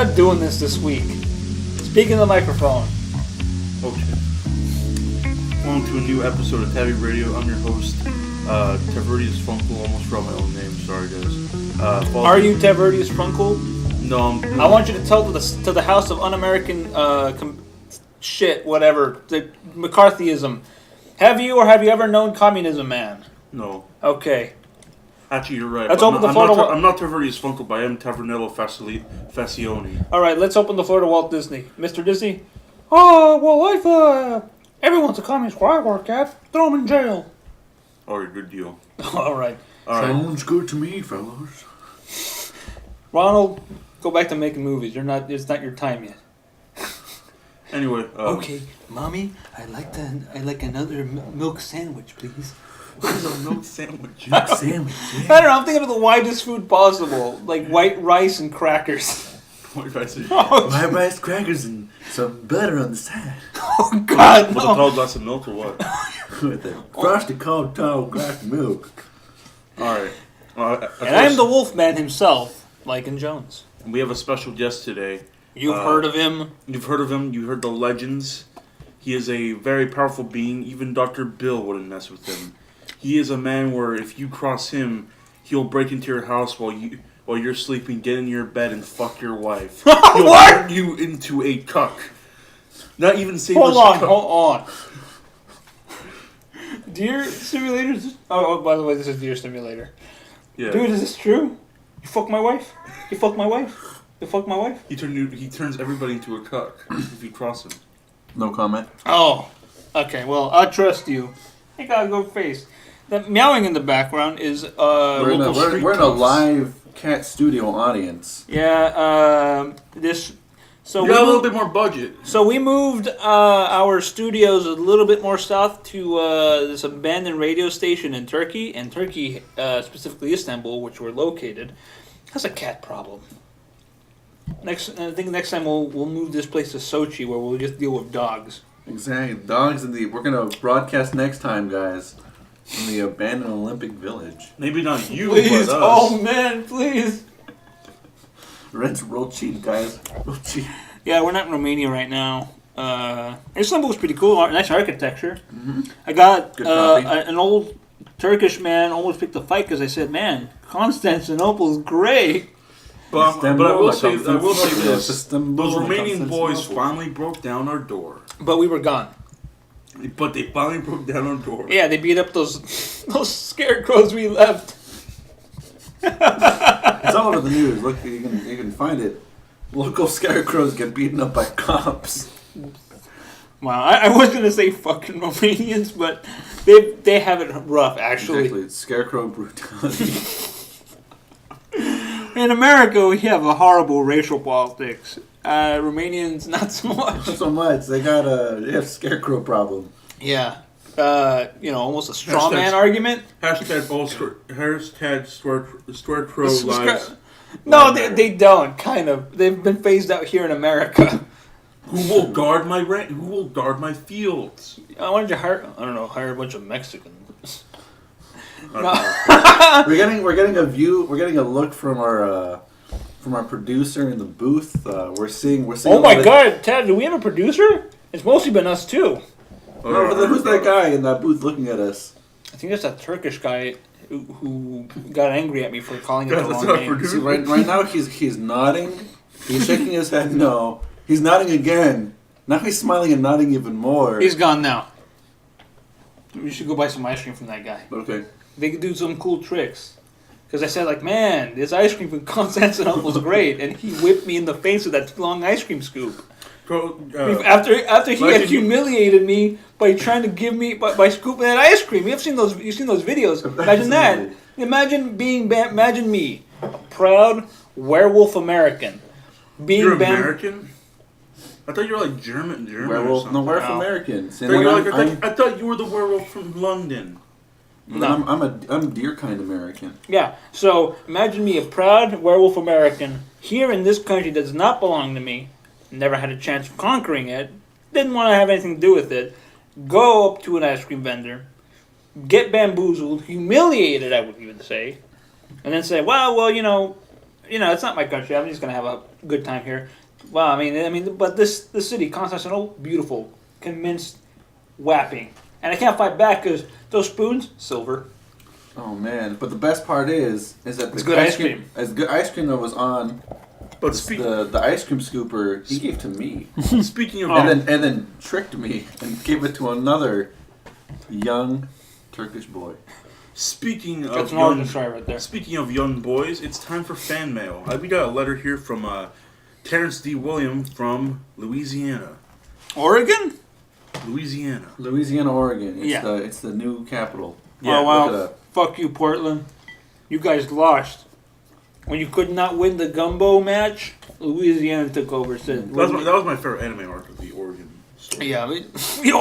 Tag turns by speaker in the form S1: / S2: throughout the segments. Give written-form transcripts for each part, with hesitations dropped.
S1: not doing this week. Speaking of the microphone.
S2: Okay. Welcome to a new episode of TaviRadio. I'm your host, TaviRadio SatAM. Almost forgot my own name. Sorry, guys.
S1: Are you TaviRadio SatAM?
S2: No,
S1: I want you to tell to the House of Un-American whatever, the McCarthyism. Have you ever known communism, man?
S2: No.
S1: Okay.
S2: Actually, you're right.
S1: Let's open the floor to
S2: I'm not TaviRadio SatAM, but I am Tavernello Facioni.
S1: All right, let's open the floor to Walt Disney. Mr. Disney? Oh, well, everyone's a communist where I work at. Throw them in jail.
S2: All right, good deal.
S1: All right.
S3: Sounds good to me, fellas.
S1: Ronald, go back to making movies. It's not your time yet.
S2: Anyway.
S1: Okay, Mommy, I'd like another milk sandwich, please.
S2: What is a milk sandwich?
S3: Milk sandwich, yeah.
S1: I don't know, I'm thinking of the widest food possible. Like white rice and crackers.
S2: White rice and
S3: White rice, crackers, and some butter on the side.
S1: Oh, God,
S2: With a
S1: no.
S2: tall glass of milk or what?
S3: With a frosted cold tall glass of milk.
S2: Alright.
S1: And I'm the Wolfman himself, Lycan Jones.
S2: We have a special guest today.
S1: You've heard of him?
S2: You've heard of him. You heard the legends. He is a very powerful being. Even Dr. Bill wouldn't mess with him. He is a man where if you cross him, he'll break into your house while you're sleeping, get in your bed, and fuck your wife. He'll
S1: What?
S2: turn you into a cuck. Not even say
S1: Hold on. Deer Simulators? Oh, by the way, this is Deer Simulator.
S2: Yeah.
S1: Dude, is this true? You fuck my wife? You fuck my wife? You fuck my wife?
S2: He turns everybody into a cuck if you cross him.
S3: No comment.
S1: Oh. Okay, well, I trust you. I got a good face. The meowing in the background is
S3: We're in
S1: local street
S3: a
S1: dogs.
S3: live cat studio audience.
S1: Yeah, So
S2: You got a little bit more budget.
S1: So we moved our studios a little bit more south to this abandoned radio station in Turkey, and Turkey, specifically Istanbul, which we're located, has a cat problem. I think next time we'll move this place to Sochi, where we'll just deal with dogs.
S3: Exactly. Dogs in the. We're gonna broadcast next time, guys, from the abandoned Olympic Village.
S2: Maybe not you,
S1: Please,
S2: but us.
S1: oh man, please.
S3: Red's real cheap, guys. Real cheap.
S1: Yeah, we're not in Romania right now. Istanbul's pretty cool, nice architecture.
S3: Mm-hmm.
S1: I got
S3: Good coffee.
S1: an old Turkish man almost picked a fight because I said, "Man, Constantinople's great."
S2: But I will say this: those
S3: Istanbul,
S2: Romanian boys
S3: Constantinople.
S2: finally broke down our door.
S1: But we were gone.
S2: But they finally broke down our door.
S1: Yeah, they beat up those scarecrows we left.
S3: It's all over the news. Look, you can find it. Local scarecrows get beaten up by cops.
S1: Wow, I was gonna say fucking Romanians, but they have it rough actually.
S3: Exactly, it's scarecrow brutality.
S1: In America, we have a horrible racial politics. Romanians, not so much.
S3: Not so much. They have scarecrow problem.
S1: Yeah. Almost a straw man argument.
S2: Scarecrow lives.
S1: No, they don't. Kind of. They've been phased out here in America.
S2: Who will guard my rent? Who will guard my fields?
S1: Why don't you hire a bunch of Mexicans? No.
S3: We're getting a view. We're getting a look from our producer in the booth. We're seeing.
S1: Oh my God, Ted! Do we have a producer? It's mostly been us two.
S3: Who's that guy in that booth looking at us?
S1: I think that's that Turkish guy who got angry at me for calling it the
S2: That's
S1: wrong
S2: not
S1: name.
S2: producer.
S3: See, right now he's nodding. He's shaking his head no. He's nodding again. Now he's smiling and nodding even more.
S1: He's gone now. We should go buy some ice cream from that guy.
S3: Okay.
S1: They could do some cool tricks. Because I said, like, man, this ice cream from Constantinople's great. And he whipped me in the face with that too long ice cream scoop. After he had humiliated me by trying to give me, by scooping that ice cream. You've seen those videos. Imagine that. Imagine me, a proud werewolf American.
S2: You're American? I thought you were like German
S3: Werewolf?
S2: or something.
S3: No, we're Americans.
S2: I thought you were the werewolf from London.
S3: No. I'm deer kind American.
S1: Yeah, so imagine me, a proud werewolf American, here in this country that does not belong to me, never had a chance of conquering it, didn't want to have anything to do with it, go up to an ice cream vendor, get bamboozled, humiliated, I would even say, and then say, well, it's not my country. I'm just gonna have a good time here. Well, I mean, but this city, Constantinople, beautiful, convinced, whapping, and I can't fight back because those spoons, silver.
S3: Oh man! But the best part is that
S1: it's good ice cream.
S3: As good ice cream that was on.
S2: But
S3: the ice cream scooper he gave to me.
S2: Speaking of,
S3: and then tricked me and gave it to another young Turkish boy.
S2: Speaking
S1: That's
S2: of
S1: an origin story right there.
S2: Speaking of young boys, it's time for fan mail. We got a letter here from Terrence D. William from Louisiana.
S1: Oregon?
S2: Louisiana,
S3: Oregon. It's the new capital.
S1: Yeah, oh wow! Fuck you, Portland. You guys lost. When you could not win the gumbo match, Louisiana took over. Said
S2: that was my favorite anime arc of the Oregon story.
S1: Yeah, the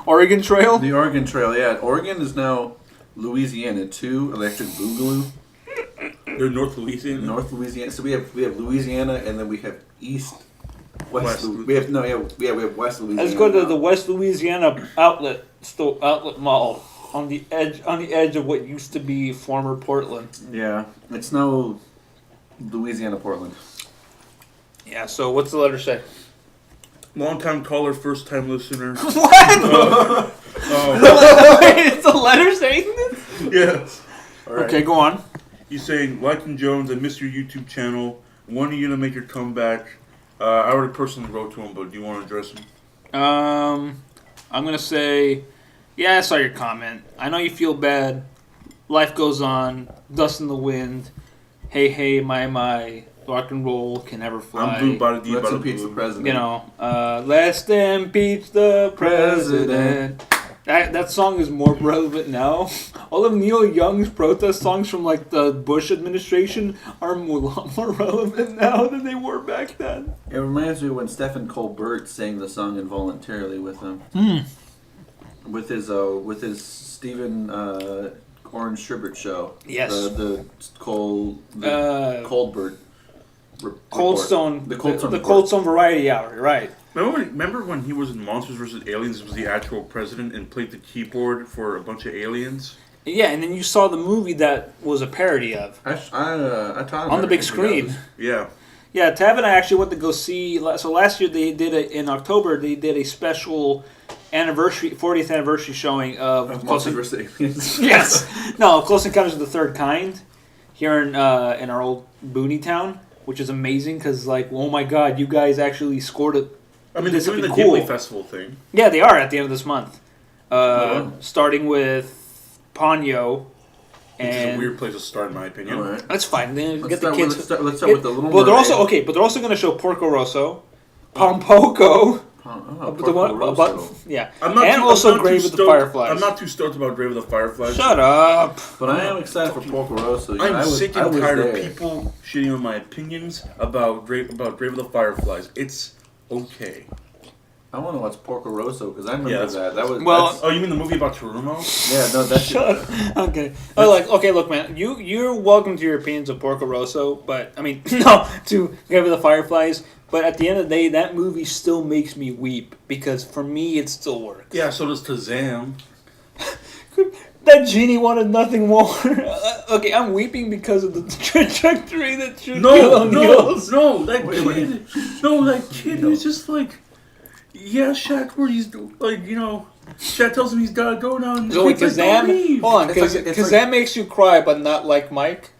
S1: Oregon Trail.
S3: The Oregon Trail. Yeah, Oregon is now Louisiana 2 Electric Boogaloo.
S2: They're North Louisiana.
S3: North Louisiana. So we have Louisiana, and then we have West. We have West Louisiana.
S1: Let's go to the West Louisiana outlet mall. On the edge of what used to be former Portland.
S3: Yeah, it's now Louisiana, Portland.
S1: Yeah. So what's the letter say?
S2: Long-time caller, first-time listener.
S1: What? Is the letter saying this?
S2: Yes.
S3: All right.
S1: Okay, go on.
S2: He's saying, Lycan Jones, I missed your YouTube channel. Wanting you to make your comeback. I already personally wrote to him, but do you want to address him?
S1: I'm gonna say. Yeah, I saw your comment. I know you feel bad. Life goes on. Dust in the wind. Hey, hey, my. Rock and roll can never fly.
S3: I'm blue, let's impeach the president.
S1: Let's impeach the president. That song is more relevant now. All of Neil Young's protest songs from like the Bush administration are a lot more relevant now than they were back then.
S3: It reminds me when Stephen Colbert sang the song involuntarily with him. With his Stephen Orange Sherbert show.
S1: Yes.
S3: The Coldbert.
S1: Coldstone.
S3: The Coldstone.
S1: Coldstone Variety Hour. Right.
S2: Remember when he was in Monsters vs. Aliens? Was the actual president and played the keyboard for a bunch of aliens?
S1: Yeah, and then you saw the movie that was a parody of.
S3: I taught him
S1: on the big screen.
S2: Yeah.
S1: Yeah, Tav and I actually went to go see. So last year they did in October. They did a special 40th anniversary showing of
S3: Monsters vs. Aliens.
S1: Yes, no, Close Encounters of the Third Kind here in our old Booney Town, which is amazing because oh my God, you guys actually scored it.
S2: I mean, they're doing the
S1: cool
S2: Ghibli Festival thing.
S1: Yeah, they are at the end of this month. Starting with Ponyo.
S2: Which is a weird place to start, in my opinion.
S3: Right.
S1: That's fine. Then
S3: let's
S1: get
S3: start
S1: the kids.
S3: Let's start with the Little
S1: Well,
S3: Mermaid.
S1: they're also going to show Porco Rosso, Pompoko. Yeah. And also Grave with the Fireflies.
S2: I'm not too stoked about Grave with the Fireflies.
S1: Shut up.
S3: But I am excited for Porco Rosso.
S2: I'm sick and tired of people shitting on my opinions about Grave with the Fireflies. It's okay.
S3: I want to watch Porco Rosso because I remember that. That was
S2: oh, you mean the movie about Terumo?
S3: Yeah, no, that's
S1: shut up. Okay. Okay, look, man. You're welcome to your opinions of Porco Rosso, but I mean, no, to Grave with the Fireflies. But at the end of the day, that movie still makes me weep because for me, it still works.
S2: Yeah, so does Kazam.
S1: That genie wanted nothing more. Okay, I'm weeping because of the trajectory that
S2: that kid is just like. Yeah, Shaq, where he's Shaq tells him he's gotta go now. And
S1: so Kazam, hold on, Kazam makes you cry, but not like Mike.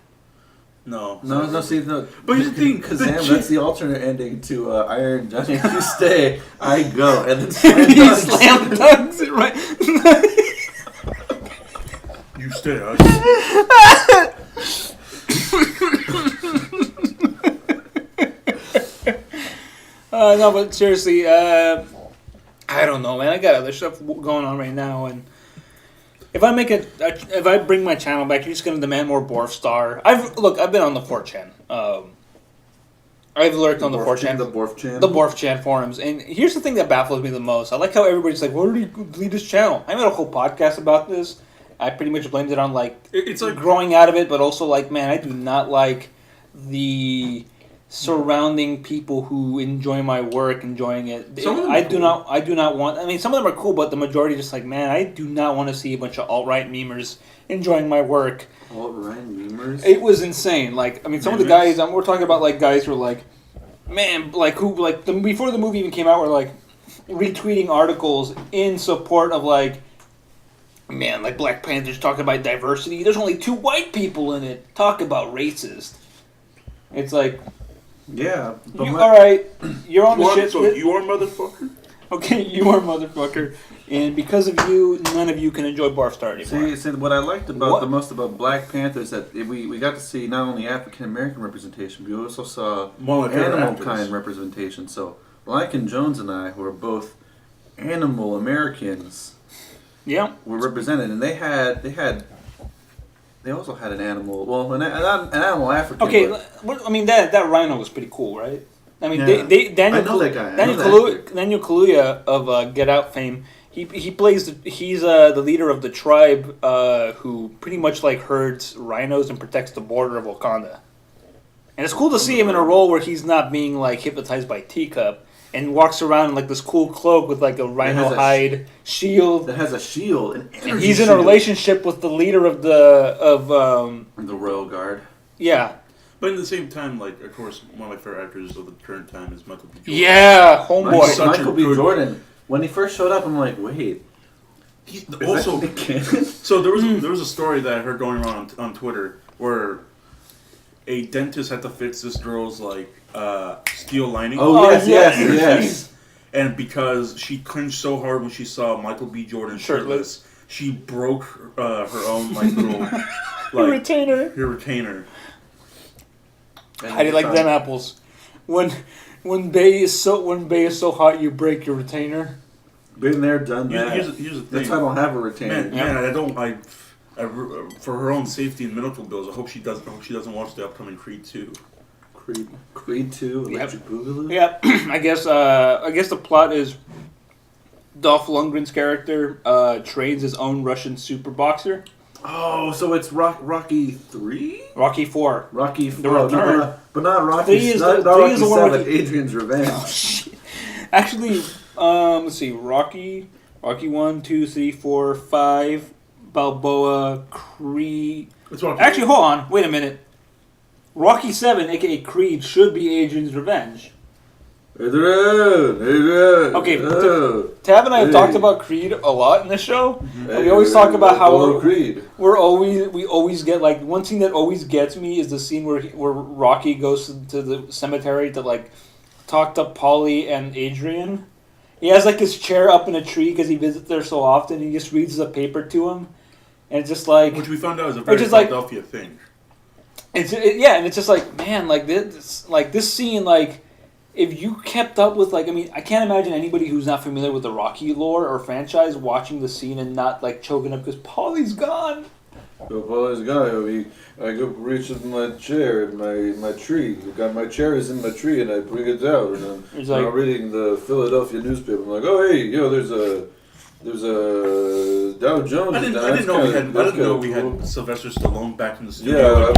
S3: No. See, no.
S2: But here's the thing,
S3: Kazam, that's the alternate ending to Iron Giant. You stay, I go, and then slam
S1: dunks it right.
S2: You stay, I
S1: no, but seriously, I don't know, man. I got other stuff going on right now, and if I bring my channel back, you're just gonna demand more Borf Star. I've been on the 4chan. I've lurked on the 4chan,
S3: the Borf
S1: Chan forums, and here's the thing that baffles me the most. I like how everybody's like, "Why did you delete this channel?" I made a whole podcast about this. I pretty much blamed it on
S2: it's like
S1: growing out of it, but also man, I do not like the surrounding people who enjoy my work, enjoying it.
S2: Some of them
S1: I
S2: are
S1: do
S2: cool.
S1: not want. I mean, some of them are cool, but the majority just like, man, I do not want to see a bunch of alt-right memers enjoying my work.
S3: Alt-right memers?
S1: It was insane. Like, I mean, some of the guys we're talking about, like guys who are like, man, like who like before the movie even came out, were like retweeting articles in support of like, man, like Black Panther's talking about diversity. There's only 2 white people in it. Talk about racist. It's like,
S3: yeah. But
S1: all right, you're on the shit.
S2: So you are motherfucker.
S1: Okay, you are motherfucker, and because of you, none of you can enjoy Barf Star anymore.
S3: See, what I liked about the most about Black Panther is that we got to see not only African American representation, but we also saw animal kind representation. So Lincoln Jones and I, who are both animal Americans, were represented, and they also had an animal. Well, an animal African.
S1: Okay, I mean that rhino was pretty cool, right? I mean, Daniel Kaluuya of Get Out fame. He's the leader of the tribe who pretty much like herds rhinos and protects the border of Wakanda. And it's cool to see him in a role where he's not being like hypnotized by Teacup and walks around in like this cool cloak with like a rhino hide shield.
S3: That has a shield,
S1: and he's in a relationship with the leader of the
S3: Royal Guard.
S1: Yeah.
S2: But at the same time, like, of course, one of my favorite actors of the current time is Michael B. Jordan.
S1: Yeah, homeboy.
S3: Michael B. Jordan. When he first showed up, I'm like, wait.
S2: He's also so there was a story that I heard going around on Twitter where a dentist had to fix this girl's like steel lining.
S3: Oh yes.
S2: And because she cringed so hard when she saw Michael B. Jordan shirtless, she broke her own like little like
S1: her retainer. How do you like them apples? When Bay is so hot, you break your retainer.
S3: Been there, done that.
S2: Here's the thing.
S3: That's why I don't have a retainer.
S2: Man, I for her own safety and medical bills, I hope she doesn't watch the upcoming Creed 2.
S3: Creed 2, Electric Boogaloo?
S1: Yep. I guess the plot is Dolph Lundgren's character trains his own Russian super boxer.
S3: Oh, so it's Rocky 3?
S1: Rocky 4.
S3: Rocky 4.
S1: The return.
S3: But not Rocky 7, Adrian's Revenge.
S1: Oh, shit. Actually, let's see. Rocky 1, 2, 3, 4, 5, Balboa, Creed. Actually, hold on. Wait a minute. Rocky 7, a.k.a. Creed, should be Adrian's Revenge. Okay, Tab and I have talked about Creed a lot in the show. And we always talk about how we always get like one scene that always gets me is the scene where Rocky goes to the cemetery to like talk to Paulie and Adrian. He has like his chair up in a tree because he visits there so often. He just reads the paper to him, and it's just like
S2: which we found out is a very Philadelphia thing.
S1: And it's just like, man, like this scene, like. If you kept up with, like, I mean, I can't imagine anybody who's not familiar with the Rocky lore or franchise watching the scene and not, like, choking up because Paulie's gone.
S3: So Paulie's gone. I go reach in my chair in my tree. My chair is in my tree, and I bring it down. And I'm reading the Philadelphia newspaper. I'm like, oh, hey, there's a Dow Jones.
S2: I didn't know we had Sylvester Stallone back in the studio.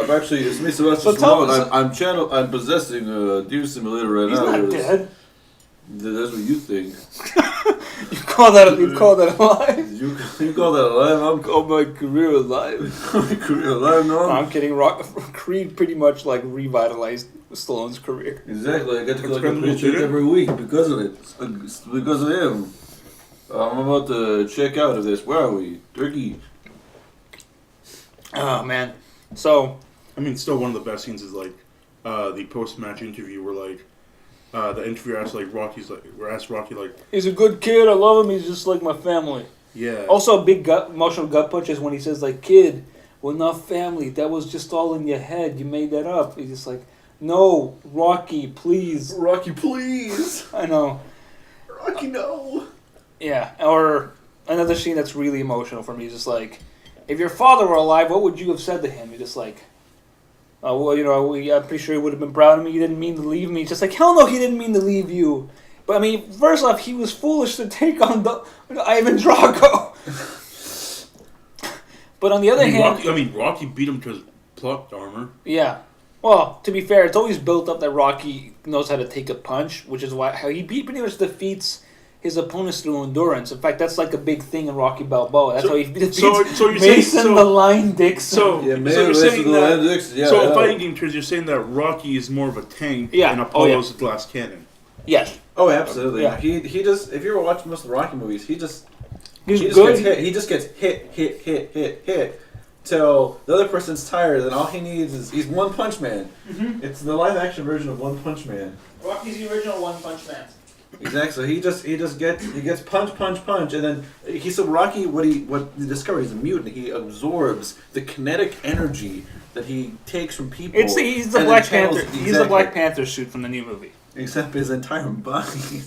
S3: I'm actually, it's me, Sylvester Stallone. I'm possessing a Deer Simulator right now.
S1: He's not dead.
S3: That's what you think.
S1: You call that alive?
S3: You call that alive? I'm
S1: call my career alive.
S3: My career alive? No,
S1: I'm kidding. Creed pretty much like revitalized Stallone's career.
S3: Exactly. I get to collect a paycheck every week because of it. Because of him. I'm about to check out of this. Where are we? Turkey.
S1: Oh man. So
S2: I mean, still one of the best scenes is like the post-match interview where like the interviewer asked Rocky
S1: he's a good kid. I love him. He's just like my family.
S2: Yeah.
S1: Also, a big emotional gut punch is when he says like, "Kid, we're not family. That was just all in your head. You made that up." He's just like, "No, Rocky, please.
S3: Rocky, please."
S1: I know.
S3: Rocky, no.
S1: Yeah. Or another scene that's really emotional for me is just like, if your father were alive, what would you have said to him? You're just like, well, I'm pretty sure he would have been proud of me. He didn't mean to leave me. It's just like, hell no, he didn't mean to leave you. But I mean, first off, he was foolish to take on Ivan Drago. But on the other hand,
S2: Rocky beat him to his plot armor.
S1: Yeah. Well, to be fair, it's always built up that Rocky knows how to take a punch, which is how he pretty much defeats his opponents through endurance. In fact, that's like a big thing in Rocky Balboa. That's how he defeats Mason the Lion Dixon.
S2: So you're saying that. So in fighting game terms, you're saying that Rocky is more of a tank and Apollo's a glass cannon.
S1: Yes.
S3: Oh, absolutely. Yeah. He just, if you ever watch most of the Rocky movies, he just gets hit. He just gets hit till the other person's tired, and all he needs is he's One Punch Man. Mm-hmm. It's the live action version of One Punch Man.
S1: Rocky's the original One Punch Man.
S3: Exactly. He gets punch, and then Rocky. What he discovered, he's a mutant. He absorbs the kinetic energy that he takes from people.
S1: He's the Black Panther. Exactly. He's the Black Panther suit from the new movie.
S3: Except his entire body.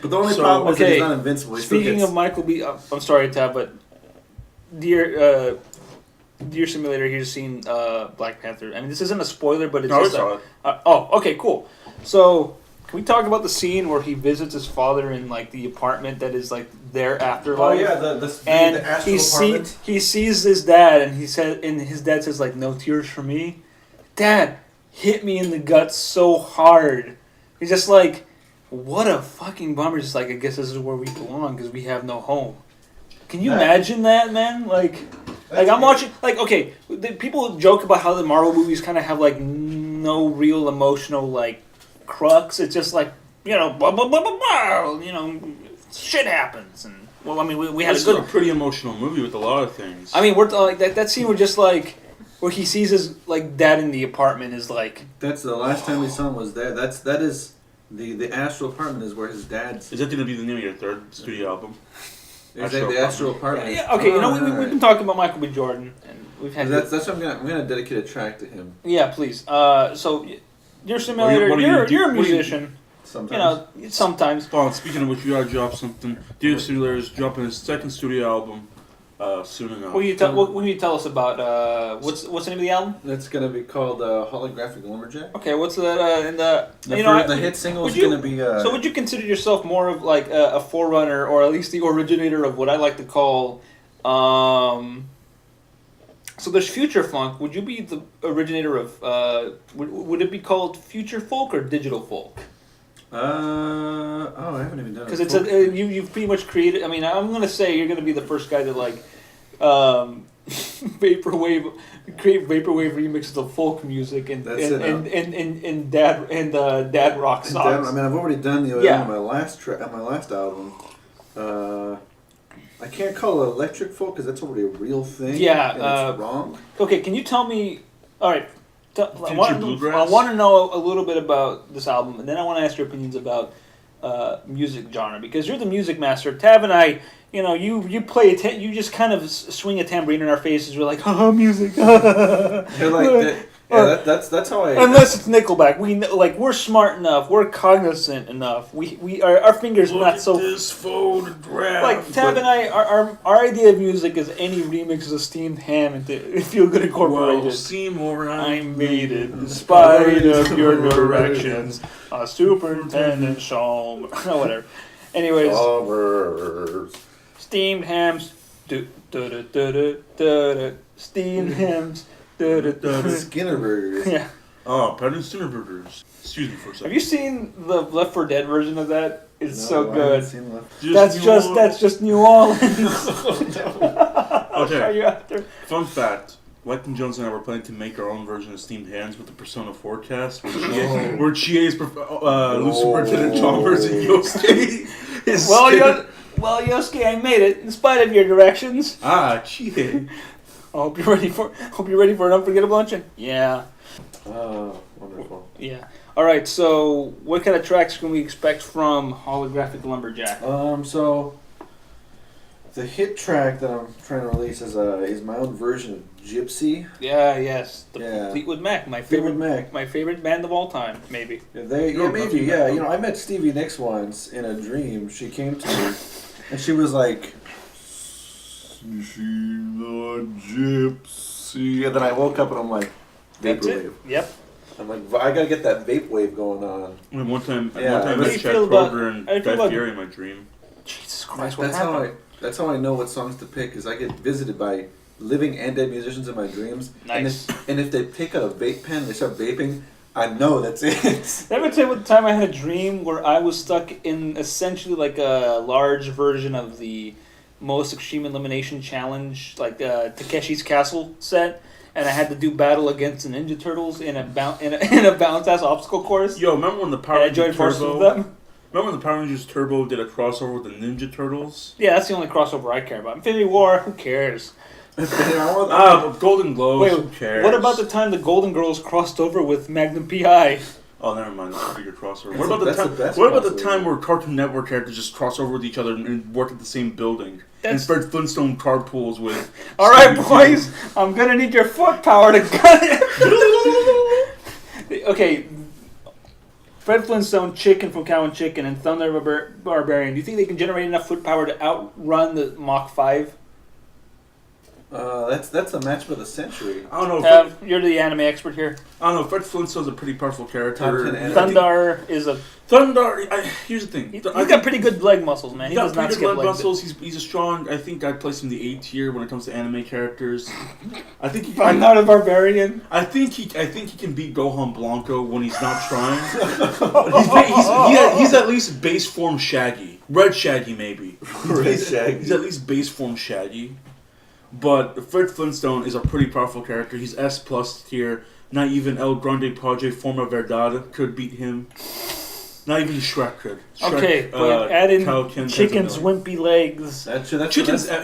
S3: But the only problem is that he's not invincible.
S1: Speaking of Michael B. I'm sorry, Tab, but Deer Simulator, here's seen Black Panther. I mean, this isn't a spoiler, but it's okay, cool. So, can we talk about the scene where he visits his father in like the apartment that is like their afterlife?
S3: Oh yeah, the astral apartment.
S1: He sees his dad, and his dad says like, "No tears for me." Dad hit me in the gut so hard. He's just like, what a fucking bummer. Just like, I guess this is where we belong because we have no home. Can you imagine that, man? Like I'm watching, like, okay, people joke about how the Marvel movies kind of have like no real emotional like crux. It's just like, blah, blah, blah, blah, blah, shit happens. And well, I mean, we had
S2: a pretty emotional movie with a lot of things.
S1: I mean, we're like that scene where just like where he sees his like dad in the apartment is like.
S3: That's the last time we saw him was there. That is the astral apartment is where his dad's.
S2: Is that going to be the name of your third studio album?
S3: The astral apartment.
S1: Yeah, okay. We've been talking about Michael B. Jordan, and we've had.
S3: That's what I'm gonna dedicate a track to him.
S1: Yeah, please. So, Deer Simulator, you're a musician.
S3: Sometimes.
S1: Sometimes.
S2: Oh, speaking of which, we gotta drop something. Deer Simulator is dropping his second studio album soon enough.
S1: What can you tell us about? What's the name of the album?
S3: It's gonna be called Holographic Lumberjack.
S1: Okay, what's that?
S3: The hit single is gonna be.
S1: So would you consider yourself more of like a forerunner, or at least the originator of what I like to call? So there's future funk. Would you be the originator of? Would it be called future folk or digital folk?
S3: I haven't even done it.
S1: Because it's you've pretty much created. I mean, I'm gonna say you're gonna be the first guy to like create vaporwave remixes of folk music and dad rock songs.
S3: I mean, I've already done the on my last album. I can't call it electric folk because that's already a real thing.
S1: Yeah,
S3: and it's wrong.
S1: Okay, can you tell me? All right. I want to know a little bit about this album, and then I want to ask your opinions about music genre, because you're the music master. Tav and I, you play you just kind of swing a tambourine in our faces. We're like, music.
S3: You're like that's how I.
S1: Unless it's Nickelback, we're smart enough, we're cognizant enough. Our fingers are not so.
S2: This photograph.
S1: Like Tav and I, our idea of music is any remix of Steamed Ham into Feel Good Incorporated.
S2: Well, Seymour,
S1: I made it in spite of your directions. Superintendent Shalm, whatever. Anyways, Steamed Hams. Steamed Hams.
S3: Skinner Burgers.
S1: Yeah.
S2: Oh, Penn and Skinner Burgers. Excuse me for a second.
S1: Have you seen the Left 4 Dead version of that? It's so good.
S3: That's
S1: just New Orleans.
S2: Okay. Fun fact. Wyton Jones and I were planning to make our own version of Steamed Hams with the Persona 4 cast, where Chie's Superintendent Chalmers and Yosuke is...
S1: Well, Yosuke, I made it in spite of your directions.
S2: Chie.
S1: I hope you're ready for an unforgettable luncheon. Yeah.
S3: Oh, wonderful.
S1: Yeah. All right. So, what kind of tracks can we expect from Holographic Lumberjack?
S3: So the hit track that I'm trying to release is my own version of Gypsy.
S1: Yeah. Yes. Fleetwood Mac, my favorite band of all time, maybe.
S3: Maybe. I met Stevie Nicks once in a dream. She came to me, and she was like, "She's a gypsy," and then I woke up and I'm like, vaporwave.
S1: Yep.
S3: I'm like, I gotta get that vape wave going on.
S2: And one time I met Chad Kroger and Guy Fieri in my dream.
S1: Jesus Christ!
S3: That's how I know what songs to pick, because I get visited by living and dead musicians in my dreams.
S1: Nice.
S3: And if they take out a vape pen and they start vaping, I know that's it.
S1: Did I ever tell you about the time I had a dream where I was stuck in essentially like a large version of the Most Extreme Elimination Challenge, like Takeshi's Castle set, and I had to do battle against the Ninja Turtles in a bounce ass obstacle course.
S2: Yo, remember when the Power Rangers Turbo?
S1: Them?
S2: Remember when the Power Rangers Turbo did a crossover with the Ninja Turtles?
S1: Yeah, that's the only crossover I care about. Infinity War, who cares?
S2: Golden Globes,
S1: Wait,
S2: who cares?
S1: what about the time the Golden Girls crossed over with Magnum P.I.?
S2: Oh, never mind. That's a bigger crossover.
S3: That's
S2: What about the time where Cartoon Network characters just cross over with each other and work at the same building? And Fred Flintstone carpools with...
S1: All right, boys. I'm going to need your foot power to gun it. Okay. Fred Flintstone, Chicken from Cow and Chicken, and Thunder Barbarian. Do you think they can generate enough foot power to outrun the Mach 5?
S3: That's a match for the century.
S2: I don't know.
S1: You're the anime expert here.
S2: I don't know. Fred Flintstone's a pretty powerful character.
S1: Thundar is a...
S2: Here's the thing.
S1: He's got pretty good leg muscles, man.
S2: He does not skip leg muscles. He's a strong... I think I'd place him in the A tier when it comes to anime characters. I think he can...
S1: I'm not a barbarian.
S2: I think he can beat Gohan Blanco when he's not trying. He's at least base form Shaggy. Red Shaggy, maybe. He's at least base form Shaggy. But Fred Flintstone is a pretty powerful character. He's S+ tier. Not even El Grande Padre Forma Verdad could beat him. Not even Shrek could.
S1: Okay, but add in Chicken's wimpy legs.
S2: Chicken's F-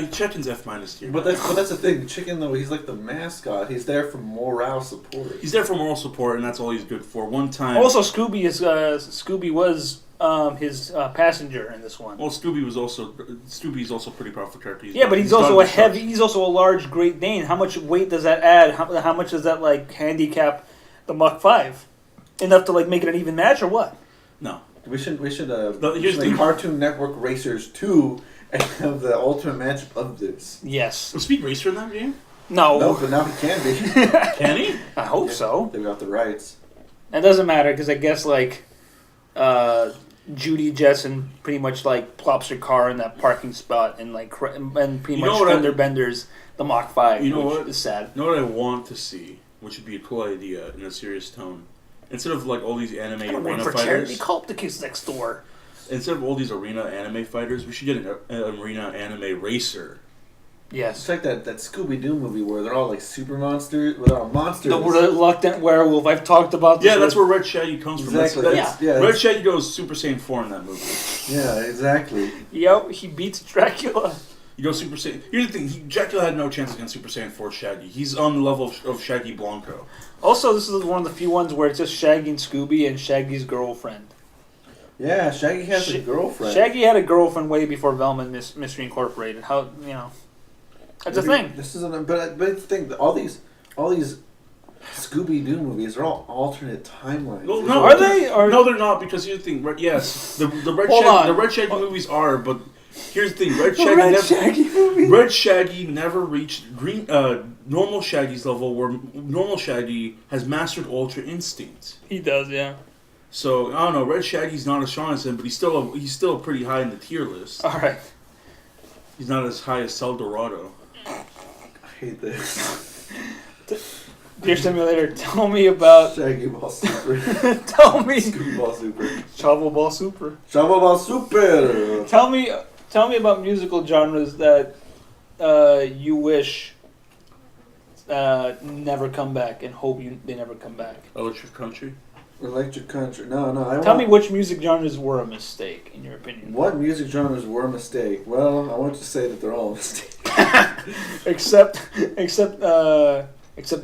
S2: tier.
S3: But that's the thing. Chicken, though, he's like the mascot. He's there for morale support.
S2: He's there for moral support, and that's all he's good for. One time...
S1: Also, Scooby was his passenger in this one.
S2: Well, Scooby's also a pretty powerful character.
S1: But he's also he's also a large Great Dane. How much weight does that add? How much does that like handicap the Mach 5? Enough to like make it an even match or what?
S2: No.
S3: We should make Cartoon Network Racers 2 and have the ultimate match of this.
S1: Yes.
S2: Was Speed Racer in that game?
S1: No,
S3: but now he can be.
S2: Can he?
S1: I hope so.
S3: They've got the rights.
S1: It doesn't matter because I guess like Judy Jetson pretty much like plops her car in that parking spot and like and pretty much fender benders the Mach 5.
S2: You know what?
S1: Is sad.
S2: You know what I want to see, which would be a cool idea in a serious tone. Instead of like all these anime arena fighters,
S1: call up the kids next door.
S2: Instead of all these arena anime fighters, we should get an arena anime racer.
S1: Yes.
S3: It's like that Scooby-Doo movie where they're all like super monsters, where they're all monsters.
S1: The reluctant werewolf. I've talked about this.
S2: Yeah, that's where Red Shaggy comes from.
S3: Exactly.
S2: Red Shaggy goes Super Saiyan 4 in that movie.
S3: Yeah, exactly.
S1: Yep, he beats Dracula.
S2: You go Super Saiyan... Here's the thing. Dracula had no chance against Super Saiyan 4 Shaggy. He's on the level of Shaggy Blanco.
S1: Also, this is one of the few ones where it's just Shaggy and Scooby and Shaggy's girlfriend.
S3: Yeah, Shaggy has a girlfriend.
S1: Shaggy had a girlfriend way before Velma and Mystery Incorporated. How, you know... That's a thing.
S3: This is but the thing, all these Scooby-Doo movies are all alternate timelines.
S2: Well, no,
S1: are they?
S2: No, they're not, because here's the thing. The Red Shaggy movies are, but here's the thing. Red Shaggy never reached normal Shaggy's level, where normal Shaggy has mastered Ultra Instinct.
S1: He does, yeah.
S2: So I don't know. Red Shaggy's not as strong as him, but he's still pretty high in the tier list.
S1: All right.
S2: He's not as high as Sal Dorado.
S3: I hate this.
S1: Dear Simulator, tell me about...
S3: Shaggy Ball Super.
S1: Tell me...
S3: Scooby Ball Super.
S1: Chavo Ball Super.
S3: Chavo Ball Super.
S1: Tell me about musical genres that you wish never come back and hope they never come back.
S2: Electric Country?
S3: Electric Country. No.
S1: Tell me which music genres were a mistake, in your opinion.
S3: What music genres were a mistake? Well, I want to say that they're all a mistake.
S1: except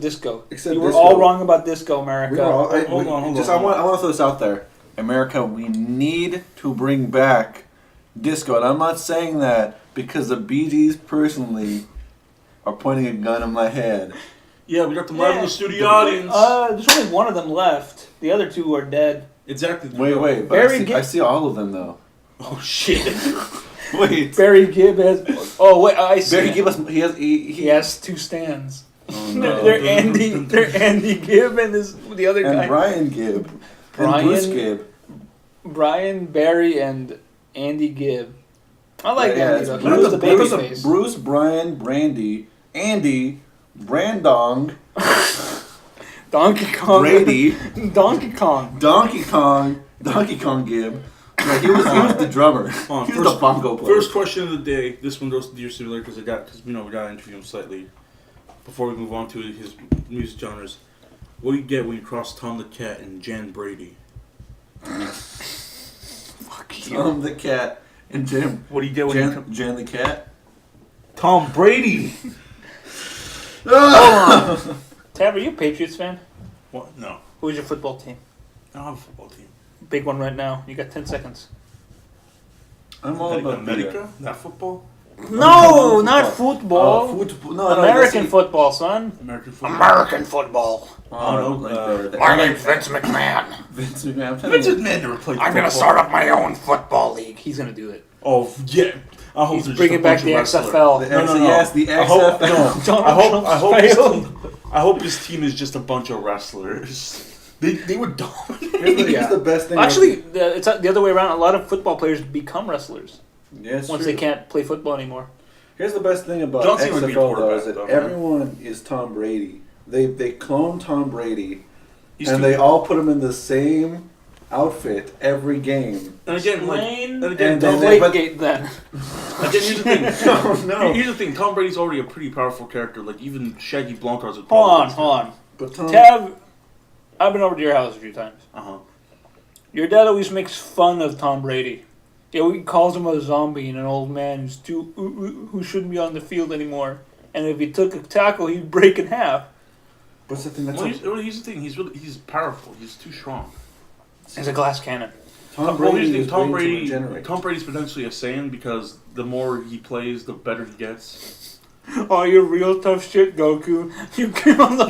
S1: disco. You were all wrong about disco, America.
S2: Hold on.
S3: I want to throw this out there. America, we need to bring back disco. And I'm not saying that because the Bee Gees personally are pointing a gun in my head.
S2: Yeah, we got them live in the studio audience.
S1: There's only one of them left. The other two are dead.
S2: Exactly.
S3: Wait. But I see all of them, though.
S2: Oh, shit.
S3: Wait.
S1: Barry Gibb has... Oh, wait, I see.
S3: Barry Gibb, he
S1: has two stands.
S3: Oh, no.
S1: They're Andy Gibb and the other guy.
S3: And Brian Gibb. And Bruce Gibb.
S1: Brian, Barry, and Andy Gibb. I like Andy, though. He was the baby face.
S3: Bruce, Brian, Brandy, Andy Brandong
S1: Donkey Kong.
S3: Brady.
S1: Donkey Kong.
S3: Donkey Kong Gibb. Yeah, he was the drummer. He was the bongo player.
S2: First question of the day. This one goes to Dear Simulator because we got to interview him slightly before we move on to his music genres. What do you get when you cross Tom the Cat and Jan Brady?
S1: Fuck you.
S3: Tom the Cat and Jan.
S2: What do you get when
S3: Jan the Cat?
S2: Tom Brady.
S1: Hold on. Tab, are you a Patriots fan?
S2: What? No.
S1: Who's your football team?
S2: I don't have a football team.
S1: Big one right now. You got 10 seconds.
S3: I'm all about
S2: America. Not football.
S1: No, not football.
S3: Football. No,
S1: American football, son.
S2: American football.
S1: American football.
S3: My
S1: name's Vince McMahon.
S3: Vince McMahon.
S2: Vince McMahon never played football.
S1: I'm gonna start up my own football league. He's gonna do it.
S2: Oh yeah. I hope
S1: he's bringing back the XFL.
S3: Yes, the XFL.
S2: I hope his team is just a bunch of wrestlers. They would dominate.
S3: Here's the best thing.
S1: Actually, it's the other way around. A lot of football players become wrestlers.
S3: Yes,
S1: once they can't play football anymore.
S3: Here's the best thing about XFL though, is that everyone is Tom Brady. They clone Tom Brady, and they all put him in the same outfit every game.
S2: And again,
S1: then.
S2: Here's the thing. No. Here's the thing. Tom Brady's already a pretty powerful character. Like even Shaggy Blancos would.
S1: Hold on. But Tav, I've been over to your house a few times. Your dad always makes fun of Tom Brady. He calls him a zombie and an old man who shouldn't be on the field anymore. And if he took a tackle, he'd break in half.
S3: What's the thing?
S2: Here's the thing. He's powerful. He's too strong.
S1: He's a glass cannon.
S2: Tom Brady's potentially a Saiyan because the more he plays, the better he gets.
S1: Oh, you're real tough shit, Goku. You killed
S2: the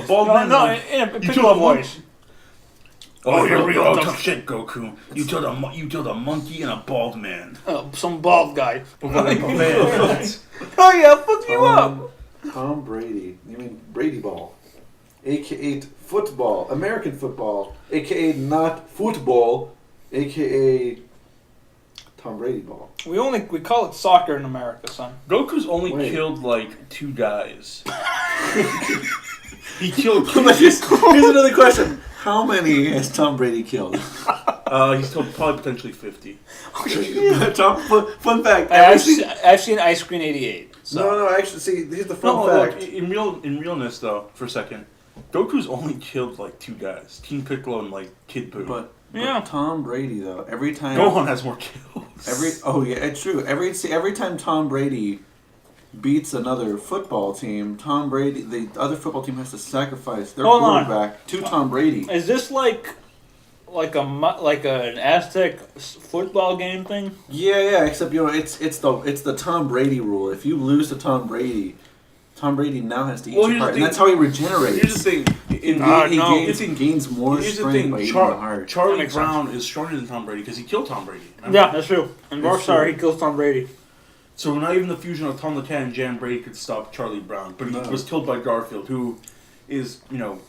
S2: bald man.
S1: No, in a piccolo voice.
S2: Oh, you're real tough shit, Goku. You killed a monkey and a bald man.
S1: Some bald guy.
S2: Oh
S1: yeah, fuck you up.
S3: Tom Brady. You mean Brady Ball, a.k.a. football, American football, a.k.a. not football, a.k.a. Tom Brady Ball.
S1: We call it soccer in America, son.
S2: Goku's only killed like 2 guys. He killed.
S3: Here's another question. How many has Tom Brady killed?
S2: He's killed probably potentially 50.
S3: Fun fact.
S1: I've seen Ice Cream 88. So.
S3: No, actually, see, here's the fun fact.
S2: Look, in realness, though, for a second, Goku's only killed like 2 guys: King Piccolo and like Kid Buu.
S3: But Tom Brady though, every time
S2: Gohan has more kills.
S3: It's true. Every time Tom Brady beats another football team, the other football team has to sacrifice their quarterback to Tom Brady.
S1: Is this like an Aztec football game thing?
S3: Yeah. Except it's the Tom Brady rule. If you lose to Tom Brady now has to eat your heart, and that's how he regenerates.
S2: Here's the thing:
S3: he gains more strength by eating the heart.
S2: Charlie Brown is stronger than Tom Brady because he killed Tom Brady.
S1: Remember? Yeah, that's true. And Rockstar, he kills Tom Brady.
S2: So not even the fusion of Tom the Cat and Jan Brady could stop Charlie Brown, but he was killed by Garfield, who is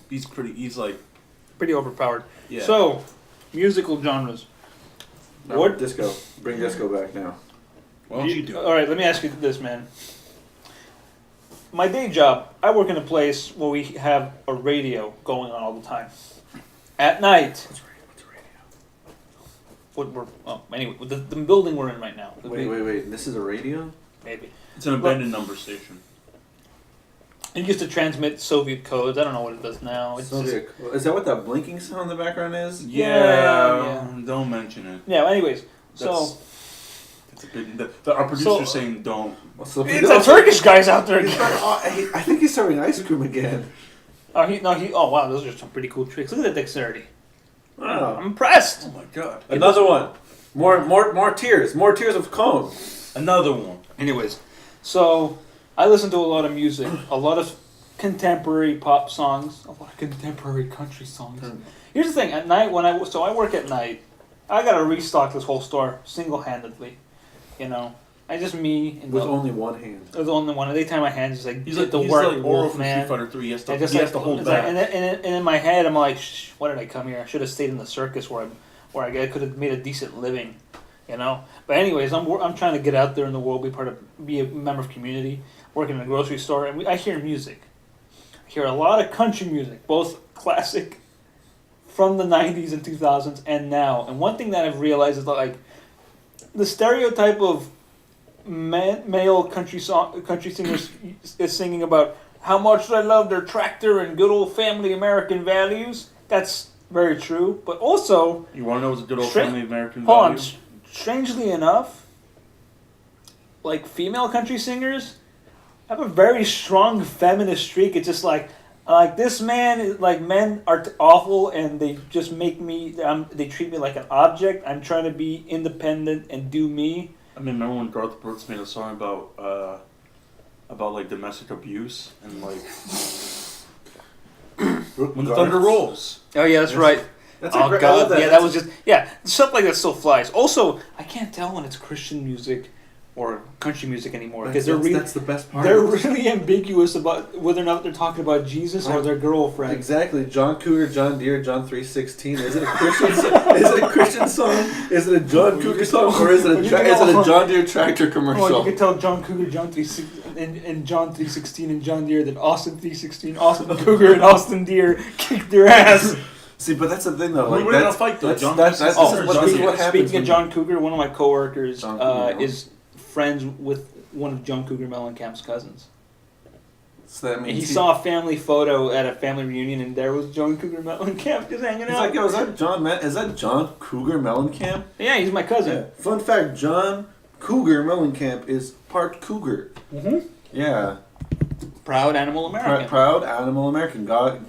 S2: he's pretty
S1: overpowered.
S2: Yeah.
S1: So, musical genres.
S3: What disco? Bring disco back now.
S2: Why don't you do it?
S1: All right, let me ask you this, man. My day job, I work in a place where we have a radio going on all the time. At night. What's a radio? Anyway, the building we're in right now.
S3: Wait. This is a radio?
S1: Maybe.
S2: It's an abandoned number station.
S1: It used to transmit Soviet codes. I don't know what it does now.
S3: Is that what that blinking sound in the background is?
S2: Yeah. Don't mention it.
S1: Yeah, anyways.
S2: Our producer's saying don't.
S1: It's the Turkish guys out there again.
S3: I think he's serving ice cream again.
S1: Oh wow, those are some pretty cool tricks. Look at that dexterity.
S3: Wow.
S1: I'm impressed.
S2: Oh my god.
S3: Another one. More tears. More tears of cone.
S2: Another one.
S1: Anyways, so I listen to a lot of music, a lot of contemporary pop songs, a lot of contemporary country songs. Here's the thing: at night I work at night, I gotta restock this whole store single-handedly. With
S3: only one hand.
S1: With only one. Every time my hand just
S2: he's like Wolf Man. Street Fighter 3. He has to hold back.
S1: And in my head, I'm like, why did I come here? I should have stayed in the circus where I could have made a decent living. you know. But anyways, I'm trying to get out there in the world, be a member of community, working in a grocery store, and I hear music. I hear a lot of country music, both classic from the 90s and 2000s and now. And one thing that I've realized is that, like, the stereotype of male country singers is singing about how much I love their tractor and good old family American values. That's very true. But also,
S2: you want to know what's a good old family American value?
S1: Strangely enough, like, female country singers have a very strong feminist streak. It's just like this man, like, men are awful and they just make me, they treat me like an object. I'm trying to be independent and do me.
S2: I mean, remember when Garth Brooks made a song about like domestic abuse and like when the thunder rolls.
S1: Oh yeah, that's right.
S3: That's
S1: oh god, that was just stuff like that still flies. Also, I can't tell when it's Christian music or country music anymore because
S3: that's the best part.
S1: They're really ambiguous about whether or not they're talking about Jesus or their girlfriend.
S3: Exactly. John Cougar, John Deere, John 3:16. Is it a Christian? Is it a Christian song? Is it a John Cougar song, or is it a John Deere tractor commercial?
S1: Oh, you can tell John Cougar, John 3:16, and John 3:16 and John Deere that Austin 3:16, Austin Cougar, and Austin Deere kicked their ass.
S3: See, but that's the thing, though.
S2: Like, we're gonna fight though.
S3: This is what happens.
S1: Speaking of John Cougar, one of my coworkers is friends with one of John Cougar Mellencamp's cousins.
S3: So that means
S1: he saw a family photo at a family reunion, and there was John Cougar Mellencamp just hanging out.
S3: He's like, yo, is that John Cougar Mellencamp?
S1: Yeah, he's my cousin.
S3: Yeah. Fun fact, John Cougar Mellencamp is part Cougar.
S1: Mm-hmm.
S3: Yeah.
S1: Proud animal American.
S3: Proud animal American. God,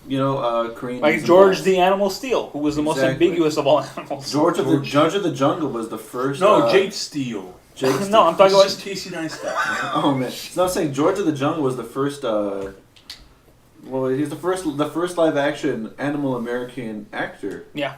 S3: Korean.
S1: Like George the Animal Steele, who was the most ambiguous of all animals.
S3: George of the Jungle was the first.
S2: No, Jake Steele.
S1: No, I'm talking about
S2: just Casey Neistat.
S3: Oh man, so I'm saying George of the Jungle was the first. He's the first live action animal American actor.
S1: Yeah,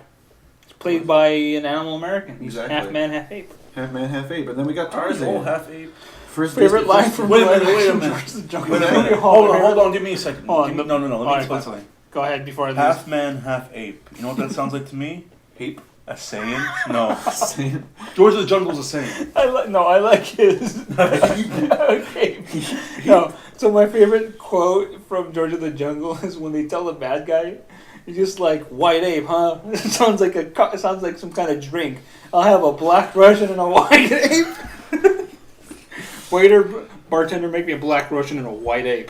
S1: he's played by an animal American. He's
S3: exactly.
S1: half man, half ape.
S3: Half man, half ape, and then we got Tarzan.
S2: Half ape.
S1: First favorite line from
S2: Wait a minute. Hold on. Give me a second. No. Let me explain something.
S1: Go ahead before I lose.
S2: Half man, half ape. You know what that sounds like to me?
S3: Ape.
S2: A saying? No. A saying. George of the Jungle's a saying.
S1: I like his. Okay. No. So my favorite quote from George of the Jungle is when they tell the bad guy, he's just like, "White ape, huh?" It sounds like some kind of drink. I'll have a black Russian and a white ape. Waiter, bartender, make me a black Russian and a white ape.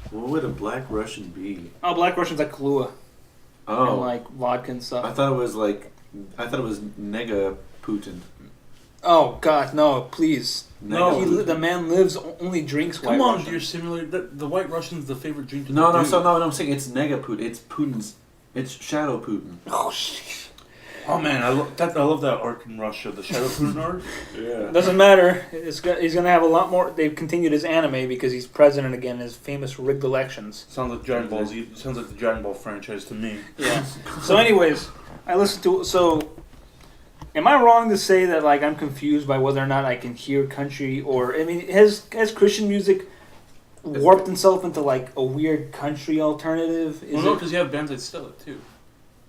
S3: What would a black Russian be?
S1: Oh, black Russian's like Kahlua.
S3: Oh.
S1: And like vodka and stuff.
S3: I thought it was Nega Putin.
S1: Oh God, no! Please,
S3: no.
S1: The man only drinks white.
S2: Come on,
S1: Russian.
S2: dear simulator. The white Russian's the favorite drink.
S3: No, I'm saying it's Nega Putin. It's Putin's. It's Shadow Putin.
S1: Oh shit.
S2: Oh man, I love that arc in Russia, the Shadow Putin arc.
S3: Yeah.
S1: Doesn't matter. He's gonna have a lot more. They've continued his anime because he's president again. His famous rigged elections.
S2: Sounds like Dragon Ball Z. Sounds like the Dragon Ball franchise to me.
S1: Yeah. So, anyways, I listened to. So, am I wrong to say that like I'm confused by whether or not I can hear country or has Christian music warped itself into like a weird country alternative?
S2: No, because you have bands that sell it too.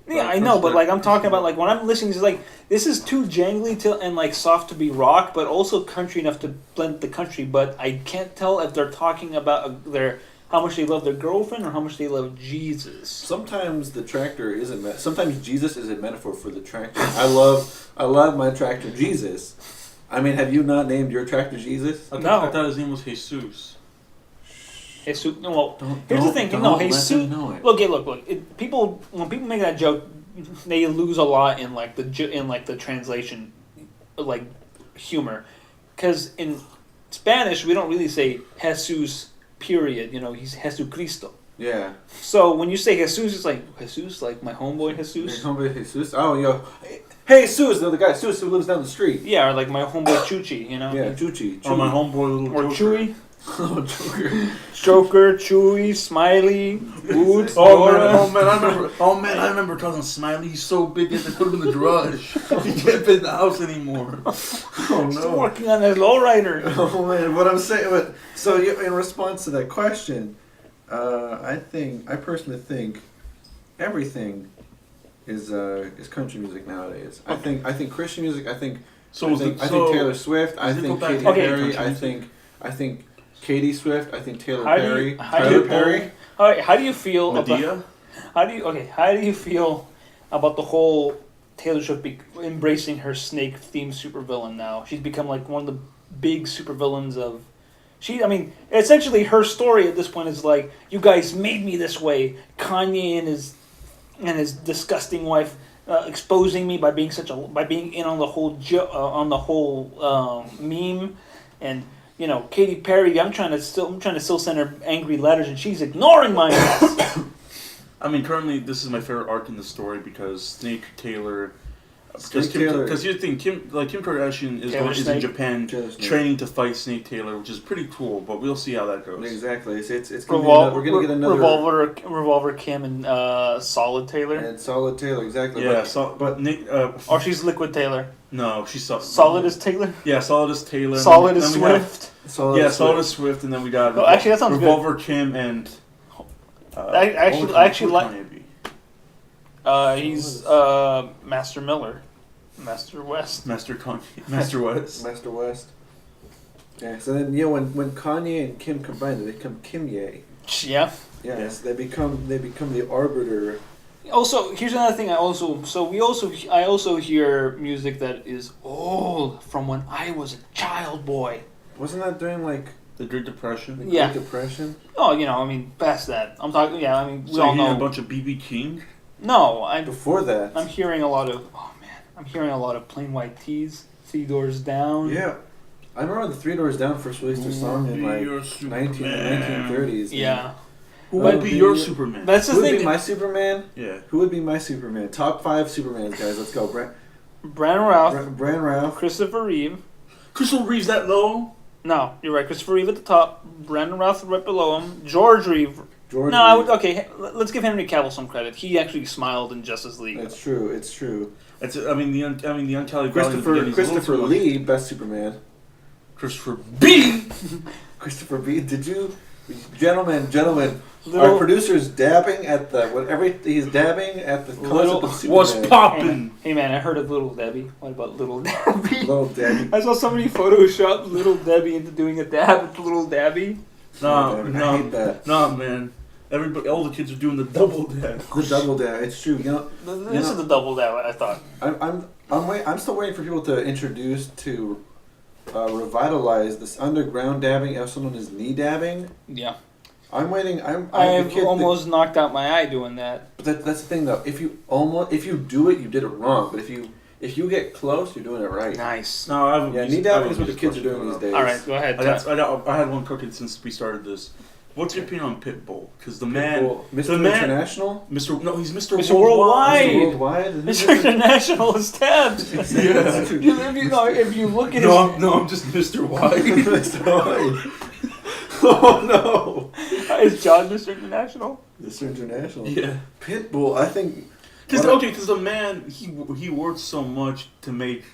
S1: Yeah, I know, but like I'm talking about like when I'm listening, it's like this is too jangly and like soft to be rock, but also country enough to blend the country. But I can't tell if they're talking about how much they love their girlfriend or how much they love Jesus.
S3: Sometimes the tractor isn't. Sometimes Jesus is a metaphor for the tractor. I love my tractor Jesus. I mean, have you not named your tractor Jesus?
S2: I thought his name was Jesus.
S1: Jesus. Well, here's the thing. No, Jesus. Look. When people make that joke, they lose a lot in like the translation, like humor, because in Spanish we don't really say Jesus. Period. He's Jesucristo.
S3: Yeah.
S1: So when you say Jesus, it's like Jesus, like my homeboy Jesus.
S3: My homeboy Jesus. Oh, yo. Hey, Jesus, the guy Jesus who lives down the street.
S1: Yeah, or like my homeboy Chuchi.
S3: Yeah, Chuchi.
S2: Or my homeboy little
S1: or
S2: Joker.
S1: Chewy.
S3: Oh, Joker.
S1: Joker, Chewy, Smiley, Boots.
S2: Oh man, I remember talking Smiley. He's so big that they put him in the garage. He can't fit in the house anymore.
S3: Oh no!
S1: He's working on his lowrider.
S3: Oh man, what I'm saying. So in response to that question, I personally think everything is country music nowadays. I think Christian music. I think So I think Taylor Swift. I think Katy Perry. I think Katie Swift. I think Taylor Perry. Tyler Perry.
S1: All right. How do you feel
S2: Medea?
S1: How do you feel about the whole Taylor Swift embracing her snake themed supervillain now? She's become like one of the big supervillains of. Essentially her story at this point is like, you guys made me this way. Kanye and his disgusting wife exposing me by being in on the whole meme, and Katy Perry. I'm trying to still send her angry letters, and she's ignoring my ass.
S2: I mean, currently this is my favorite arc in the story because Snake Taylor. Because here's the thing, Kim Kardashian is in Japan training to fight Snake Taylor, which is pretty cool. But we'll see how that goes.
S3: Exactly, it's gonna we're gonna get another
S1: Revolver Kim and Solid Taylor.
S3: And Solid Taylor, exactly.
S2: Yeah,
S1: or she's Liquid Taylor.
S2: No, she's
S1: Solid is Taylor.
S2: Yeah, Solid is Taylor.
S1: Solid is Swift.
S2: Solid is Swift, and then we got
S1: actually that sounds
S2: Revolver
S1: good.
S2: Kim and.
S1: I actually like. He's Master Miller. Master West.
S2: Master West.
S3: Yeah, so then when Kanye and Kim combine, they become Kimye.
S1: Yeah.
S3: Yes, they become the arbiter.
S1: Also, here's another thing. I also hear music that is old from when I was a child boy.
S3: Wasn't that during like
S2: the Great Depression?
S3: Great Depression.
S1: Oh, past that. I'm talking. Yeah, we
S2: so
S1: all know
S2: a bunch of BB King.
S1: No,
S3: before that.
S1: I'm hearing a lot of. I'm hearing a lot of Plain White T's, 3 Doors Down.
S3: Yeah. I remember the 3 Doors Down first released their song in like 1930s.
S1: Yeah.
S2: Who would be your Superman?
S1: That's the thing.
S3: Who would be my Superman?
S2: Yeah.
S3: Who would be my Superman? Top 5 Supermans, guys. Let's go.
S1: Brandon Routh.
S3: Brandon Routh.
S1: Christopher Reeve.
S2: Christopher Reeve's that low?
S1: No, you're right. Christopher Reeve at the top. Brandon Routh right below him. George Reeve. Okay. Let's give Henry Cavill some credit. He actually smiled in Justice League.
S3: It's true.
S2: The Uncanny
S3: Christopher Lee, best Superman.
S2: Christopher B.
S3: Christopher B. Did you, gentlemen? Our producer's dabbing at he's dabbing at the concept of Superman.
S2: What's poppin'?
S1: Hey man, I heard of Little Debbie. What about Little Debbie?
S3: Little Debbie.
S1: I saw somebody Photoshop Little Debbie into doing a dab with Little Debbie.
S3: No, I hate that.
S2: No, man. All the kids are doing the double dab.
S3: The double dab. It's true.
S1: This is the double dab. I thought.
S3: I'm still waiting for people to revitalize this underground dabbing, also known as knee dabbing.
S1: Yeah.
S3: I'm waiting.
S1: I've almost knocked out my eye doing that.
S3: But that's the thing, though. If you do it, you did it wrong. But if you get close, you're doing it right.
S1: Nice.
S2: No,
S3: knee dabbing is what the kids are doing these days.
S1: All right, go ahead.
S2: I had one cooking since we started this. What's your opinion on Pitbull? Because
S3: Mr. International?
S2: He's Mr.
S1: Mr. Worldwide.
S3: Mr. Worldwide.
S1: Mr. International is tabbed. If you look at
S2: I'm just Mr. White.
S3: Mr. White. Oh
S1: no! Is John Mr. International?
S3: Mr. International.
S2: Yeah.
S3: Pitbull. I think.
S2: Because the man he works so much to make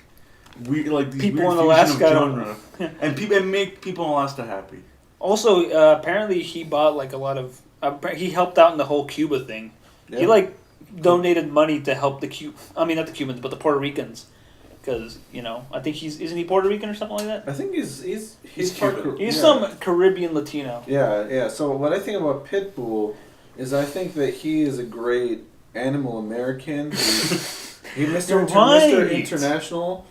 S2: these
S1: people
S2: weird
S1: in Alaska
S2: genre, and make people in Alaska happy.
S1: Also, apparently he bought a lot of. He helped out in the whole Cuba thing. Yeah. He donated money to help not the Cubans, but the Puerto Ricans, because I think isn't he Puerto Rican or something like that?
S3: I think he's
S1: Cuban. He's some Caribbean Latino.
S3: Yeah. So what I think about Pitbull is I think that he is a great animal American. He's Mr. International.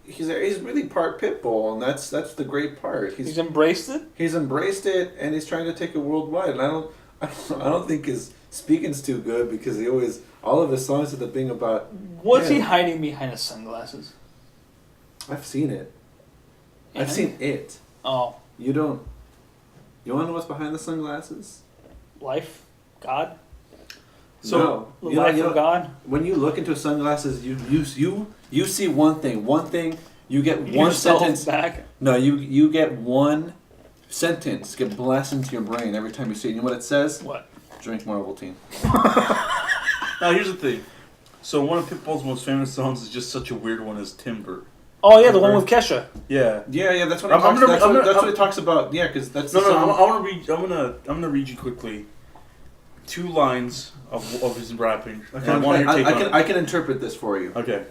S3: He's really part Pitbull, and that's the great part.
S1: He's embraced it.
S3: He's embraced it, and he's trying to take it worldwide. And I don't think his speaking's too good because all of his songs are the thing about.
S1: What's he hiding behind his sunglasses?
S3: I've seen it. Yeah. I've seen it.
S1: Oh.
S3: You don't. You want to know what's behind the sunglasses?
S1: Life, God.
S3: So
S1: the life of God.
S3: When you look into sunglasses, you see one thing. One thing. You get one sentence
S1: back.
S3: No, you get one sentence get blasted into your brain every time you see it. You know what it says?
S1: What?
S3: Drink more Ovaltine.
S2: Now here's the thing. So one of Pitbull's most famous songs is just such a weird one as Timber.
S1: Oh yeah, the one with Kesha.
S2: Yeah.
S3: That's what that's what he talks about. Yeah, because that's the song.
S2: I'm gonna read you quickly 2 lines of his rapping.
S3: I can interpret this for you.
S2: Okay.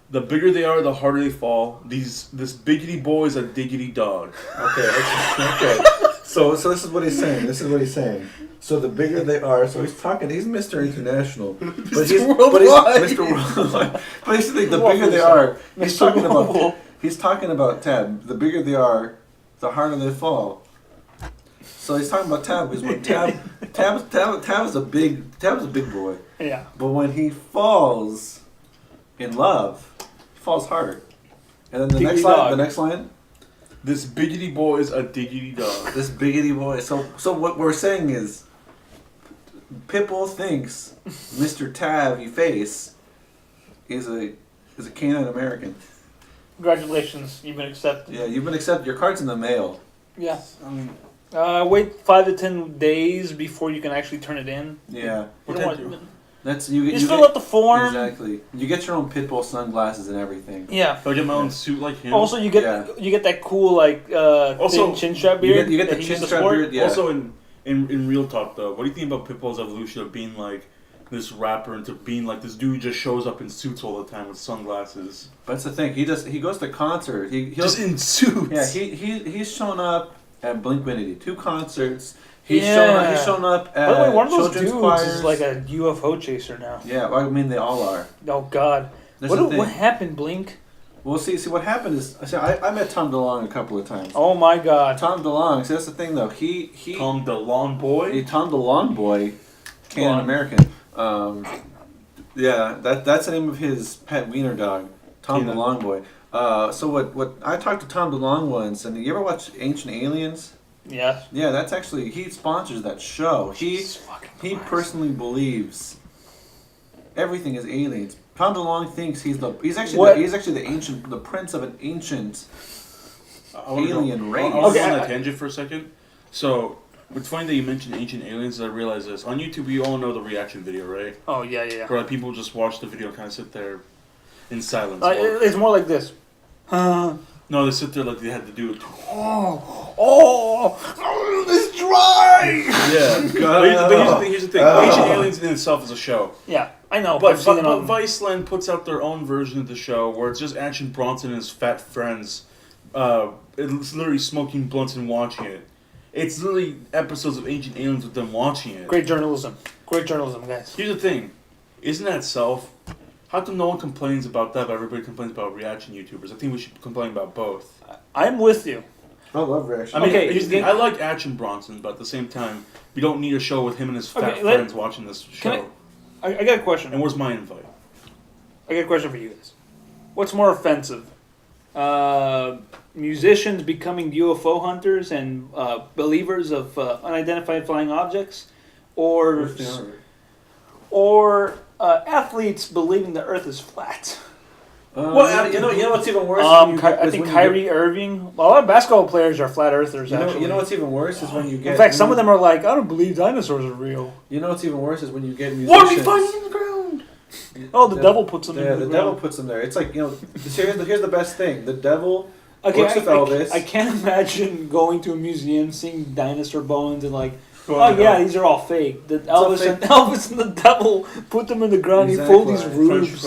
S2: The bigger they are, the harder they fall. This biggity boy is a diggity dog.
S3: Okay. So this is what he's saying. So the bigger they are, so he's Mr. International. But he's Mr. Worldwide. But he's the bigger they are, he's talking about Tab. The bigger they are, the harder they fall. So he's talking about Tab because when Tab is a big boy.
S1: Yeah.
S3: But when he falls in love, he falls hard. And then the next line.
S2: This biggity boy is a diggity dog.
S3: This biggity boy. So what we're saying is, Pitbull thinks Mr. Tav Face is a Canadian American.
S1: Congratulations, you've been accepted.
S3: Yeah, you've been accepted. Your card's in the mail.
S1: Yeah. Wait 5 to 10 days before you can actually turn it in.
S3: Yeah.
S1: You fill out the form.
S3: Exactly. You get your own Pitbull sunglasses and everything.
S1: Yeah.
S2: So I get my own suit like him.
S1: Also, you get that cool thin chin strap beard.
S3: You get the chin strap beard. Yeah.
S2: Also, in real talk though, what do you think about Pitbull's evolution of being like this rapper into being like this dude who just shows up in suits all the time with sunglasses?
S3: That's the thing. He goes to concerts. He'll
S2: just in suits.
S3: Yeah. He's shown up at Blink-182 2 concerts. He's shown up at
S1: by the way, one of those
S3: children's
S1: dudes
S3: choirs.
S1: is like a UFO chaser now.
S3: Yeah, well, I mean they all are.
S1: Oh God, what happened, Blink?
S3: Well, see what happened is I met Tom DeLonge a couple of times.
S1: Oh my God,
S3: Tom DeLonge. See, that's the thing though.
S2: Tom DeLonge boy.
S3: Tom DeLonge boy, Canadian American. Yeah, that's the name of his pet wiener dog, Tom DeLonge boy. So what I talked to Tom DeLonge once, and you ever watch Ancient Aliens?
S1: Yeah.
S3: Yeah, that's actually he sponsors that show. He personally believes everything is aliens. Tom DeLonge thinks he's actually the prince of an ancient alien race.
S2: I'll go on that tangent for a second. So it's funny that you mentioned Ancient Aliens. I realize this on YouTube. We all know the reaction video, right?
S1: Oh yeah.
S2: Where like people just watch the video, and kind of sit there in silence.
S1: It's more like this.
S2: No, they sit there like they had to do it.
S1: It's dry.
S2: Yeah. Here's the thing. Ancient Aliens in itself is a show.
S1: Yeah, I know.
S2: But Viceland puts out their own version of the show where it's just Action Bronson and his fat friends. It's literally smoking blunts and watching it. It's literally episodes of Ancient Aliens with them watching it.
S1: Great journalism, guys.
S2: Here's the thing. Isn't that self? How come no one complains about that, but everybody complains about reaction YouTubers? I think we should complain about both.
S1: I'm with you.
S3: I love reaction.
S2: I mean, here's the thing. I like Action Bronson, but at the same time, we don't need a show with him and his fat friends watching this show.
S1: I got a question.
S2: And where's my invite?
S1: I got a question for you guys. What's more offensive? Musicians becoming UFO hunters and believers of unidentified flying objects? Or athletes believing the Earth is flat?
S3: Well, you know what's even worse?
S1: I think Kyrie Irving. A lot of basketball players are flat earthers.
S3: You know what's even worse is when you get.
S1: In fact, some of them are like, I don't believe dinosaurs are real.
S3: You know what's even worse is when you get musicians.
S1: What are we finding in the ground? Oh, the devil puts them in the ground.
S3: Yeah, the devil puts them there. It's like, here's the best thing. The devil works with Elvis.
S1: I can't imagine going to a museum, seeing dinosaur bones, and like, these are all fake. Elvis and the devil put them in the ground. Exactly. He pulled these roofs.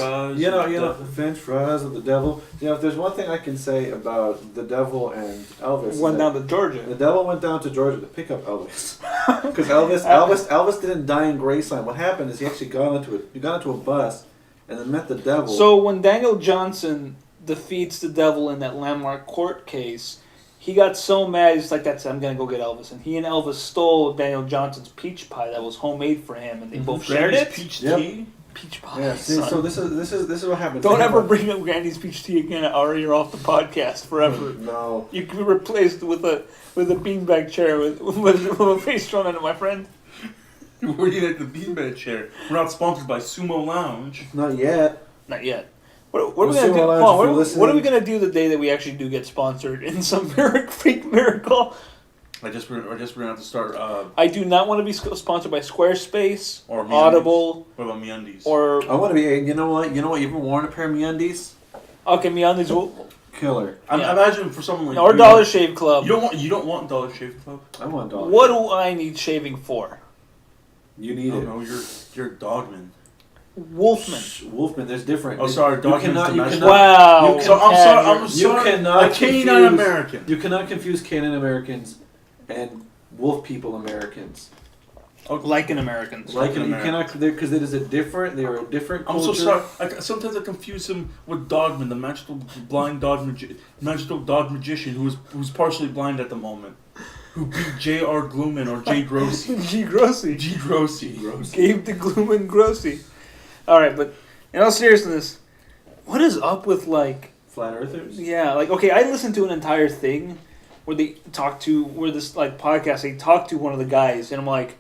S3: French fries of the devil. If there's one thing I can say about the devil and Elvis,
S1: went down to Georgia.
S3: The devil went down to Georgia to pick up Elvis, because Elvis didn't die in Graceland. What happened is he actually got into a bus, and then met the devil.
S1: So when Daniel Johnson defeats the devil in that landmark court case, he got so mad, he's like, "That's it, I'm going to go get Elvis." And he and Elvis stole Daniel Johnson's peach pie that was homemade for him, and they both shared it.
S2: Peach tea?
S1: Peach pie.
S3: Yeah, see, so this is what happens.
S1: Don't ever bring up Granny's peach tea again, or you're off the podcast forever.
S3: No.
S1: You can be replaced with a beanbag chair with a face thrown into my friend.
S2: Where are you at the beanbag chair? We're not sponsored by Sumo Lounge.
S3: Not yet.
S1: What are we gonna do? What are we gonna do the day that we actually do get sponsored in some freak miracle?
S2: I guess we're gonna have to start.
S1: I do not want to be sponsored by Squarespace
S2: or
S1: Audible.
S2: What about MeUndies?
S3: Or I want to be. You know what? You ever worn a pair of MeUndies?
S1: Okay, MeUndies will.
S3: Killer.
S2: Imagine for someone like
S1: or Dollar Shave Club.
S2: You don't want Dollar Shave Club.
S3: I want Dollar.
S1: What do I need shaving for?
S3: You need it.
S2: No, you're a dogman.
S1: Wolfman.
S3: Wolfman. There's different.
S2: Oh, sorry.
S1: Wow.
S2: I'm sorry. I canine American.
S3: You cannot confuse canine Americans and wolf people Americans.
S1: Like an Americans.
S3: Like you cannot, because it is a different. They are a different culture.
S2: I'm so sorry. Sometimes I confuse him with Dogman, the magical dog magician who's partially blind at the moment, who beat J.R. Glooman or J. Grossi.
S1: G. Grossi. Gave the Glooman Grossi. All right, but in all seriousness, what is up with like
S3: flat earthers?
S1: Yeah, like okay, I listened to an entire thing where they talk to podcast. They talk to one of the guys, and I'm like,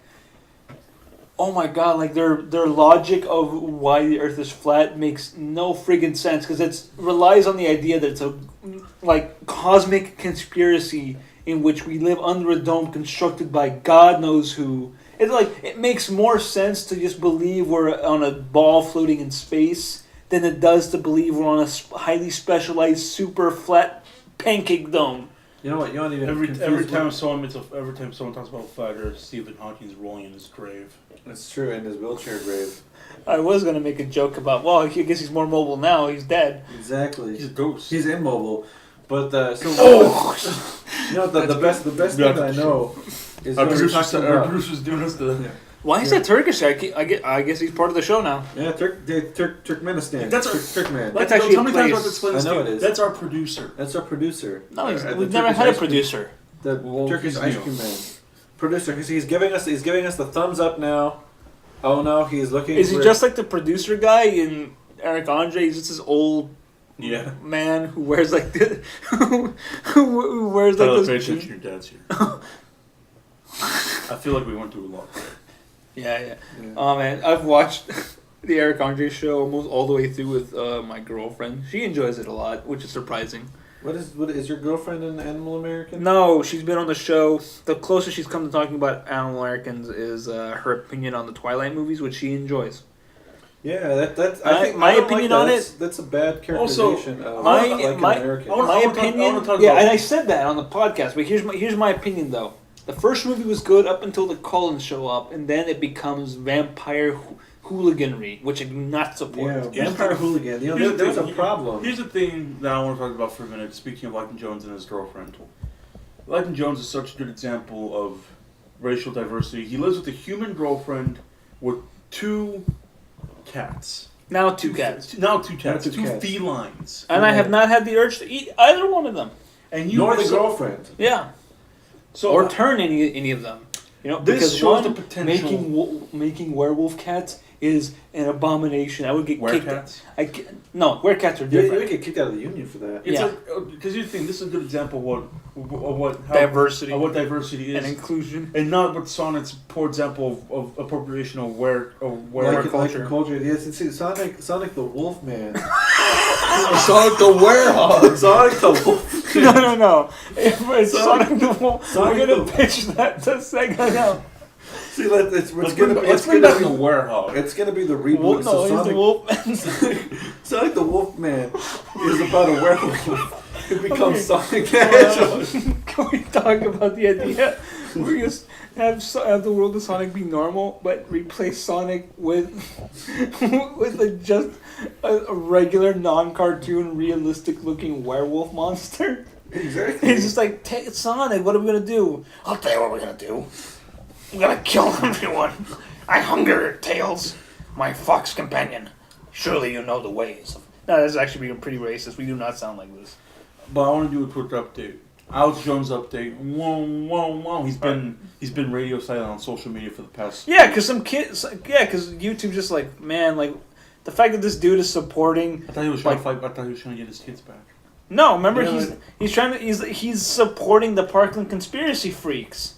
S1: oh my god, like their logic of why the Earth is flat makes no friggin' sense because it relies on the idea that it's a like cosmic conspiracy in which we live under a dome constructed by God knows who. It makes more sense to just believe we're on a ball floating in space than it does to believe we're on a highly specialized super flat pancake dome.
S3: You know what? You don't even
S2: every time someone talks about flat Earth, Stephen Hawking's rolling in his grave.
S3: That's true, in his wheelchair grave.
S1: I was gonna make a joke about, well, I guess he's more mobile now. He's dead.
S3: Exactly.
S2: He's a ghost.
S3: He's immobile, but you know the best thing I know is
S2: our producer's doing us the. Yeah.
S1: Why is that Turkish? I guess he's part of the show now.
S3: Yeah, Turkmenistan.
S2: That's
S1: Turkman. That's actually a place.
S3: I know it is.
S2: That's our producer.
S1: No, we've never had a producer.
S3: The Turkish ice cream man. Producer, he's giving us the thumbs up now. Oh no, he's looking.
S1: Is he just like the producer guy in Eric Andre? He's just this old man who wears like this. who wears like this.
S2: Pay attention to your dad's here. I feel like we went through a lot.
S1: Yeah. Oh man, I've watched the Eric Andre show almost all the way through with my girlfriend. She enjoys it a lot, which is surprising.
S3: What is your girlfriend an Animal American?
S1: No, she's been on the show. The closest she's come to talking about Animal Americans is her opinion on the Twilight movies, which she enjoys.
S3: Yeah, that's.
S1: I think my opinion on it.
S3: That's a bad characterization of
S1: my
S3: American.
S1: My opinion. And I said that on the podcast. But here's my opinion though. The first movie was good up until the Cullens show up, and then it becomes vampire hooliganry, which I do not support.
S3: Yeah, vampire hooligan. There's a problem.
S2: Here's the thing that I want to talk about for a minute. Speaking of Lycan Jones and his girlfriend, Lycan Jones is such a good example of racial diversity. He lives with a human girlfriend with 2 cats.
S1: Now two cats.
S2: Two felines.
S1: And I have not had the urge to eat either one of them.
S2: And
S3: nor the girlfriend.
S1: Yeah.
S2: So
S1: or turn any of them. You know,
S2: this shows the potential.
S1: Making werewolf cats is an abomination. I would get kicked.
S2: Cats?
S1: No, werecats are different.
S3: You would get kicked out of the union for that.
S2: Because you think this is a good example of what
S1: diversity,
S2: what diversity is
S1: and inclusion,
S2: and not what Sonic's poor example of appropriation of where
S3: culture. Yes, it's Sonic the Wolf Man.
S1: Sonic the Werehog.
S3: Sonic the Wolf.
S1: No. If it's Sonic the Wolf, we're gonna pitch that to Sega now.
S3: See, it's gonna be
S2: the Werehog.
S3: It's gonna be the reboot.
S1: He's the Wolf.
S3: Sonic the Wolf Man is about a werewolf who becomes Sonic the Hedgehog.
S1: Can we talk about the idea? We just have the world of Sonic be normal, but replace Sonic with just a regular, non-cartoon, realistic-looking werewolf monster.
S3: Exactly.
S1: He's just like, Sonic, what are we gonna do? I'll tell you what we're gonna do. We're gonna kill everyone. I hunger, Tails, my fox companion. Surely you know the ways. No, that's actually being pretty racist. We do not sound like this.
S2: But I want to do a quick update. Alex Jones update. Whoa. He's been radio silent on social media for the past.
S1: Yeah, because because YouTube's just like, man, like the fact that this dude is supporting.
S2: I thought he was trying to fight. I thought he was trying to get his kids back.
S1: No, remember he's supporting the Parkland conspiracy freaks.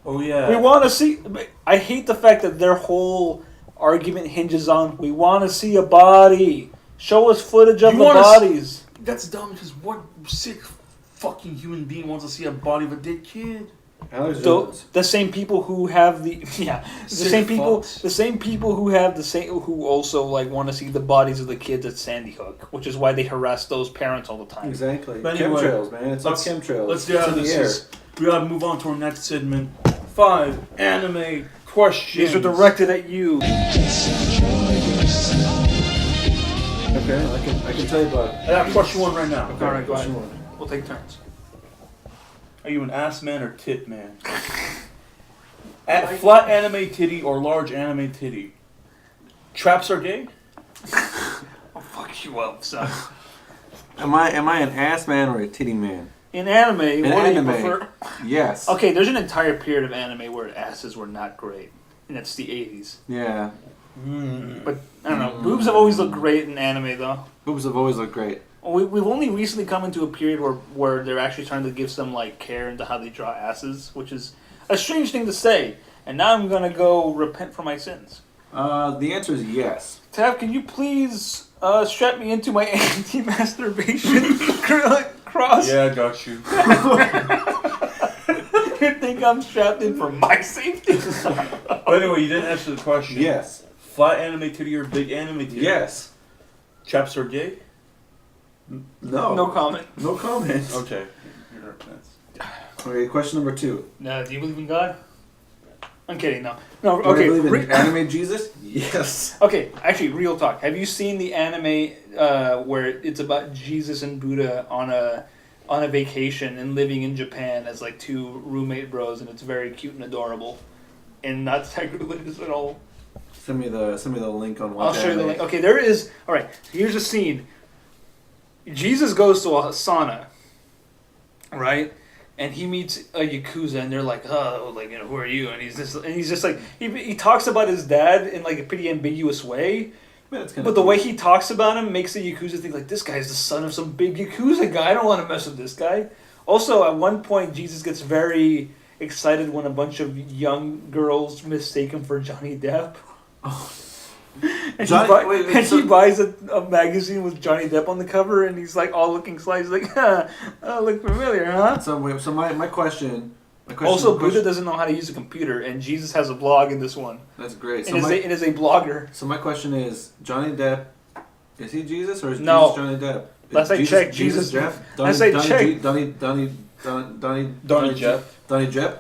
S2: Oh yeah.
S1: We want to see. I hate the fact that their whole argument hinges on we want to see a body. Show us footage of the bodies.
S2: That's dumb because what sick fucking human being wants to see a body of a dead kid?
S1: The same people who have the same people who also like want to see the bodies of the kids at Sandy Hook, which is why they harass those parents all the time.
S3: Exactly.
S2: But anyway,
S3: chemtrails, man. It's all chemtrails.
S2: Let's get out of this. We gotta move on to our next segment. 5 anime questions.
S1: These are directed at you.
S3: Okay, I can tell you about.
S2: I got question 1 right now.
S1: Okay, all right, go ahead. We'll take turns.
S2: Are you an ass man or tit man? Flat anime titty or large anime titty? Traps are gay?
S1: I'll fuck you up, son.
S3: Am I an ass man or a titty man?
S1: In anime, what do you prefer?
S3: Yes.
S1: Okay, there's an entire period of anime where asses were not great, and that's the 80s.
S3: Yeah.
S1: But, I don't know, boobs have always looked great in anime, though.
S3: Boobs have always looked great.
S1: We've only recently come into a period where they're actually trying to give some, like, care into how they draw asses, which is a strange thing to say. And now I'm going to go repent for my sins.
S3: The answer is yes.
S1: Tav, can you please strap me into my anti-masturbation acrylic cross?
S2: Yeah, I got you.
S1: You think I'm strapped in for my safety?
S2: But anyway, you didn't answer the question.
S3: Yes.
S2: Flat anime titty or big anime titty?
S3: Yes.
S2: Chaps are gay?
S3: No.
S1: No comment.
S3: No comment.
S2: Okay.
S3: Okay, question number 2.
S1: No, do you believe in God? I'm kidding, no. No,
S3: Do
S1: okay.
S3: I believe in anime Jesus? Yes.
S1: Okay, actually, real talk. Have you seen the anime where it's about Jesus and Buddha on a vacation and living in Japan as like 2 roommate bros, and it's very cute and adorable, and not sacrilegious at all?
S3: Send me the link on.
S1: I'll show you the link. Okay, there is. All right, here's a scene. Jesus goes to a sauna, right? And he meets a Yakuza, and they're like, "Oh, like, you know, who are you?" And he's just like, he talks about his dad in like a pretty ambiguous way. But the way he talks about him makes the Yakuza think like, this guy's the son of some big Yakuza guy. I don't want to mess with this guy. Also, at one point, Jesus gets very excited when a bunch of young girls mistake him for Johnny Depp. Oh. And he buys a magazine with Johnny Depp on the cover, and he's like all looking sly. He's like, look familiar, huh?
S3: So my question.
S1: Also, Buddha doesn't know how to use a computer, and Jesus has a blog in this one.
S3: That's great.
S1: And is a blogger.
S3: So my question is, Johnny Depp, is he Jesus or is
S1: no.
S3: Jesus Johnny Depp?
S1: Last I checked, Jesus.
S3: Jeff?
S1: Last I checked.
S3: Donnie Jepp?
S1: Donnie Jepp.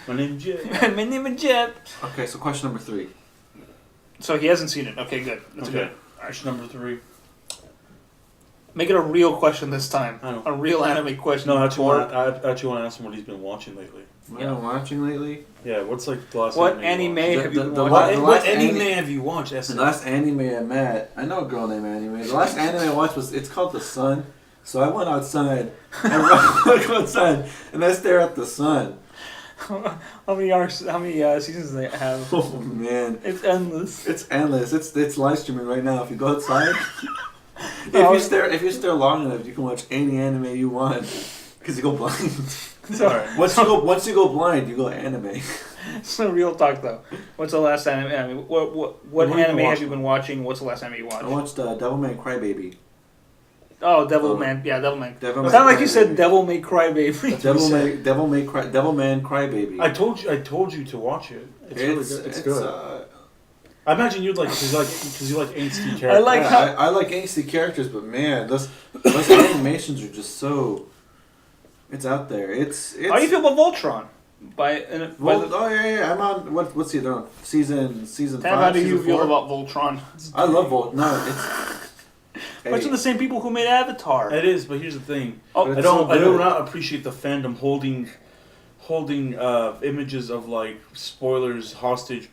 S2: My name's Jeff.
S1: My name is Jeff.
S3: Okay, so question number 3.
S1: So he hasn't seen it. Okay, good. That's good.
S2: Question number 3.
S1: Make it a real question this time.
S2: I know.
S1: A real anime question.
S2: No, I actually want to ask him what he's been watching lately.
S3: What am I watching lately?
S2: Yeah, what's like the last
S1: anime have you been
S2: watching? What anime have you watched?
S3: The last anime I met, I know a girl named Anime. The last anime I watched it's called The Sun. So I went outside, and I stare at the sun.
S1: How many seasons do they have?
S3: Oh man,
S1: it's endless.
S3: It's endless. It's live streaming right now. If you go outside, if you stare long enough, you can watch any anime you want because you go blind.
S1: Sorry.
S3: Once you go blind, you go anime.
S1: So real talk though. What's the last anime? I mean, what anime have you been watching? What's the last anime you watched?
S3: I watched Devilman Crybaby.
S1: Oh, Devilman. Yeah, Devilman. It sounded like you said Devil May Cry Baby.
S3: Devilman Crybaby.
S2: I told you to watch it. It's really good. It's good. I imagine you'd like because you like angsty characters.
S3: I like angsty characters, but man, those animations are just so. It's out there. It's.
S1: How do you feel about Voltron?
S3: I'm on what's he on season 5.
S1: How do you feel about Voltron?
S3: I love Voltron. No, it's.
S1: Bunch of the same people who made Avatar.
S2: It is, but here's the thing. I do not appreciate the fandom holding images of like spoilers hostage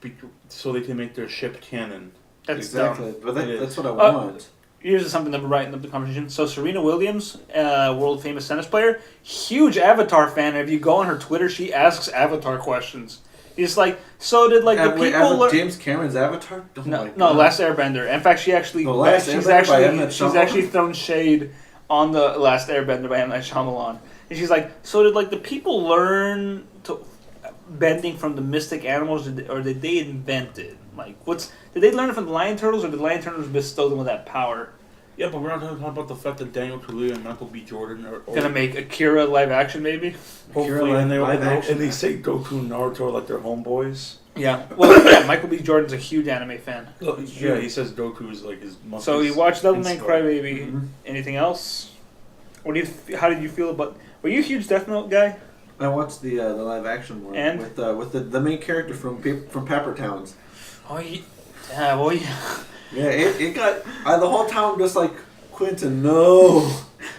S2: so they can make their ship canon.
S1: That's
S3: exactly.
S1: dumb.
S3: But that's what I want.
S1: Here's something to write in the conversation. So Serena Williams, world famous tennis player, huge Avatar fan. And if you go on her Twitter, she asks Avatar questions. It's like, so did like the people
S3: James Cameron's Avatar?
S1: No, Last Airbender. In fact, she's actually thrown shade on the Last Airbender by M. Night Shyamalan. And she's like, so did like the people learn to bending from the mystic animals, or did they invent it? Like, did they learn it from the Lion Turtles, or did the Lion Turtles bestow them with that power?
S2: Yeah, but we're not talking about the fact that Daniel Kaluuya and Michael B. Jordan are
S1: gonna make Akira live action, maybe.
S2: Hopefully, and they say Goku and Naruto are like their homeboys.
S1: Yeah, well, Michael B. Jordan's a huge anime fan.
S2: Yeah, he says Goku is like his.
S1: So you watched Devilman Crybaby. Mm-hmm. Anything else? How did you feel about? Were you a huge Death Note guy?
S3: I watched the live action one with the main character from Pepper Towns.
S1: Oh yeah,
S3: Yeah, it got... the whole time just like, Quentin, no.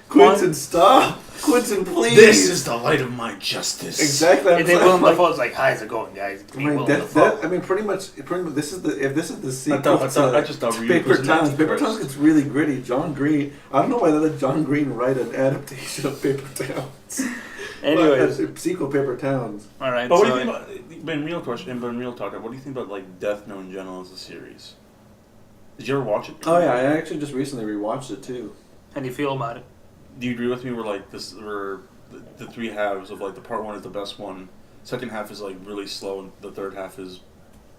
S3: Quentin, stop. Quentin, please.
S2: This is the light of my justice.
S3: Exactly.
S1: And then Willem Dafoe's like, how's it going, guys?
S3: Pretty much, this is the sequel
S2: I just thought
S3: Paper Towns. Paper Towns gets really gritty. John Green, I don't know why they let John Green write an adaptation of Paper Towns.
S1: Anyways.
S3: Sequel Paper Towns.
S1: Alright,
S2: but what do you think about, in real talk, what do you think about like Death Note in general as a series? Did you ever watch it?
S3: Oh yeah, I actually just recently rewatched it too.
S1: How do you feel about it?
S2: Do you agree with me? Where like this, where the three halves of like the part one is the best one, second half is like really slow, and the third half is.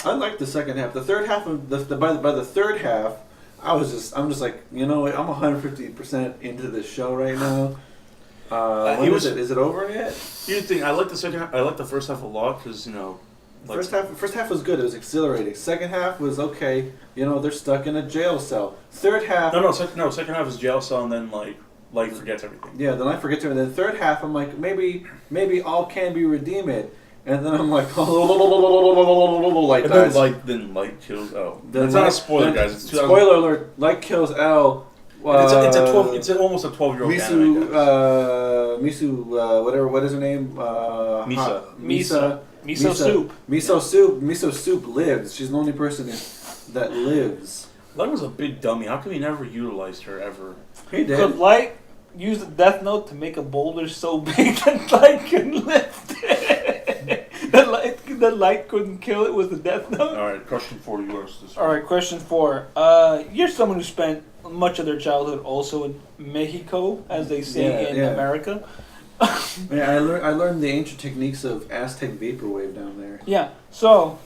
S3: I like the second half. The third half of by the third half, I'm just like, you know what, I'm 150% into this show right now. When is it? Is it over yet?
S2: Here's the thing. I like the second half. I like the first half a lot because like
S3: first half was good. It was exhilarating. Second half was okay. They're stuck in a jail cell. Third half.
S2: Second half is jail cell, and then Light forgets everything. Yeah,
S3: then Light forgets everything. Then third half, I'm like, maybe all can be redeemed. And then I'm like, Light dies.
S2: Then Light kills L. That's not a spoiler, guys. It's
S3: spoiler alert. Light kills L.
S2: It's almost a 12-year-old anime.
S3: Misu, whatever. What is her name?
S1: Miso Soup.
S3: Miso Soup lives. She's the only person that lives.
S2: Light was a big dummy. How come he never utilized her ever?
S3: He did.
S1: Could Light use the Death Note to make a boulder so big that Light can lift it? that Light couldn't kill it with the Death Note?
S2: Alright, question 4, yours.
S1: Alright, question 4. You're someone who spent much of their childhood also in Mexico, as they say in America.
S3: Yeah, I learned the ancient techniques of Aztec vaporwave down there.
S1: Yeah, so...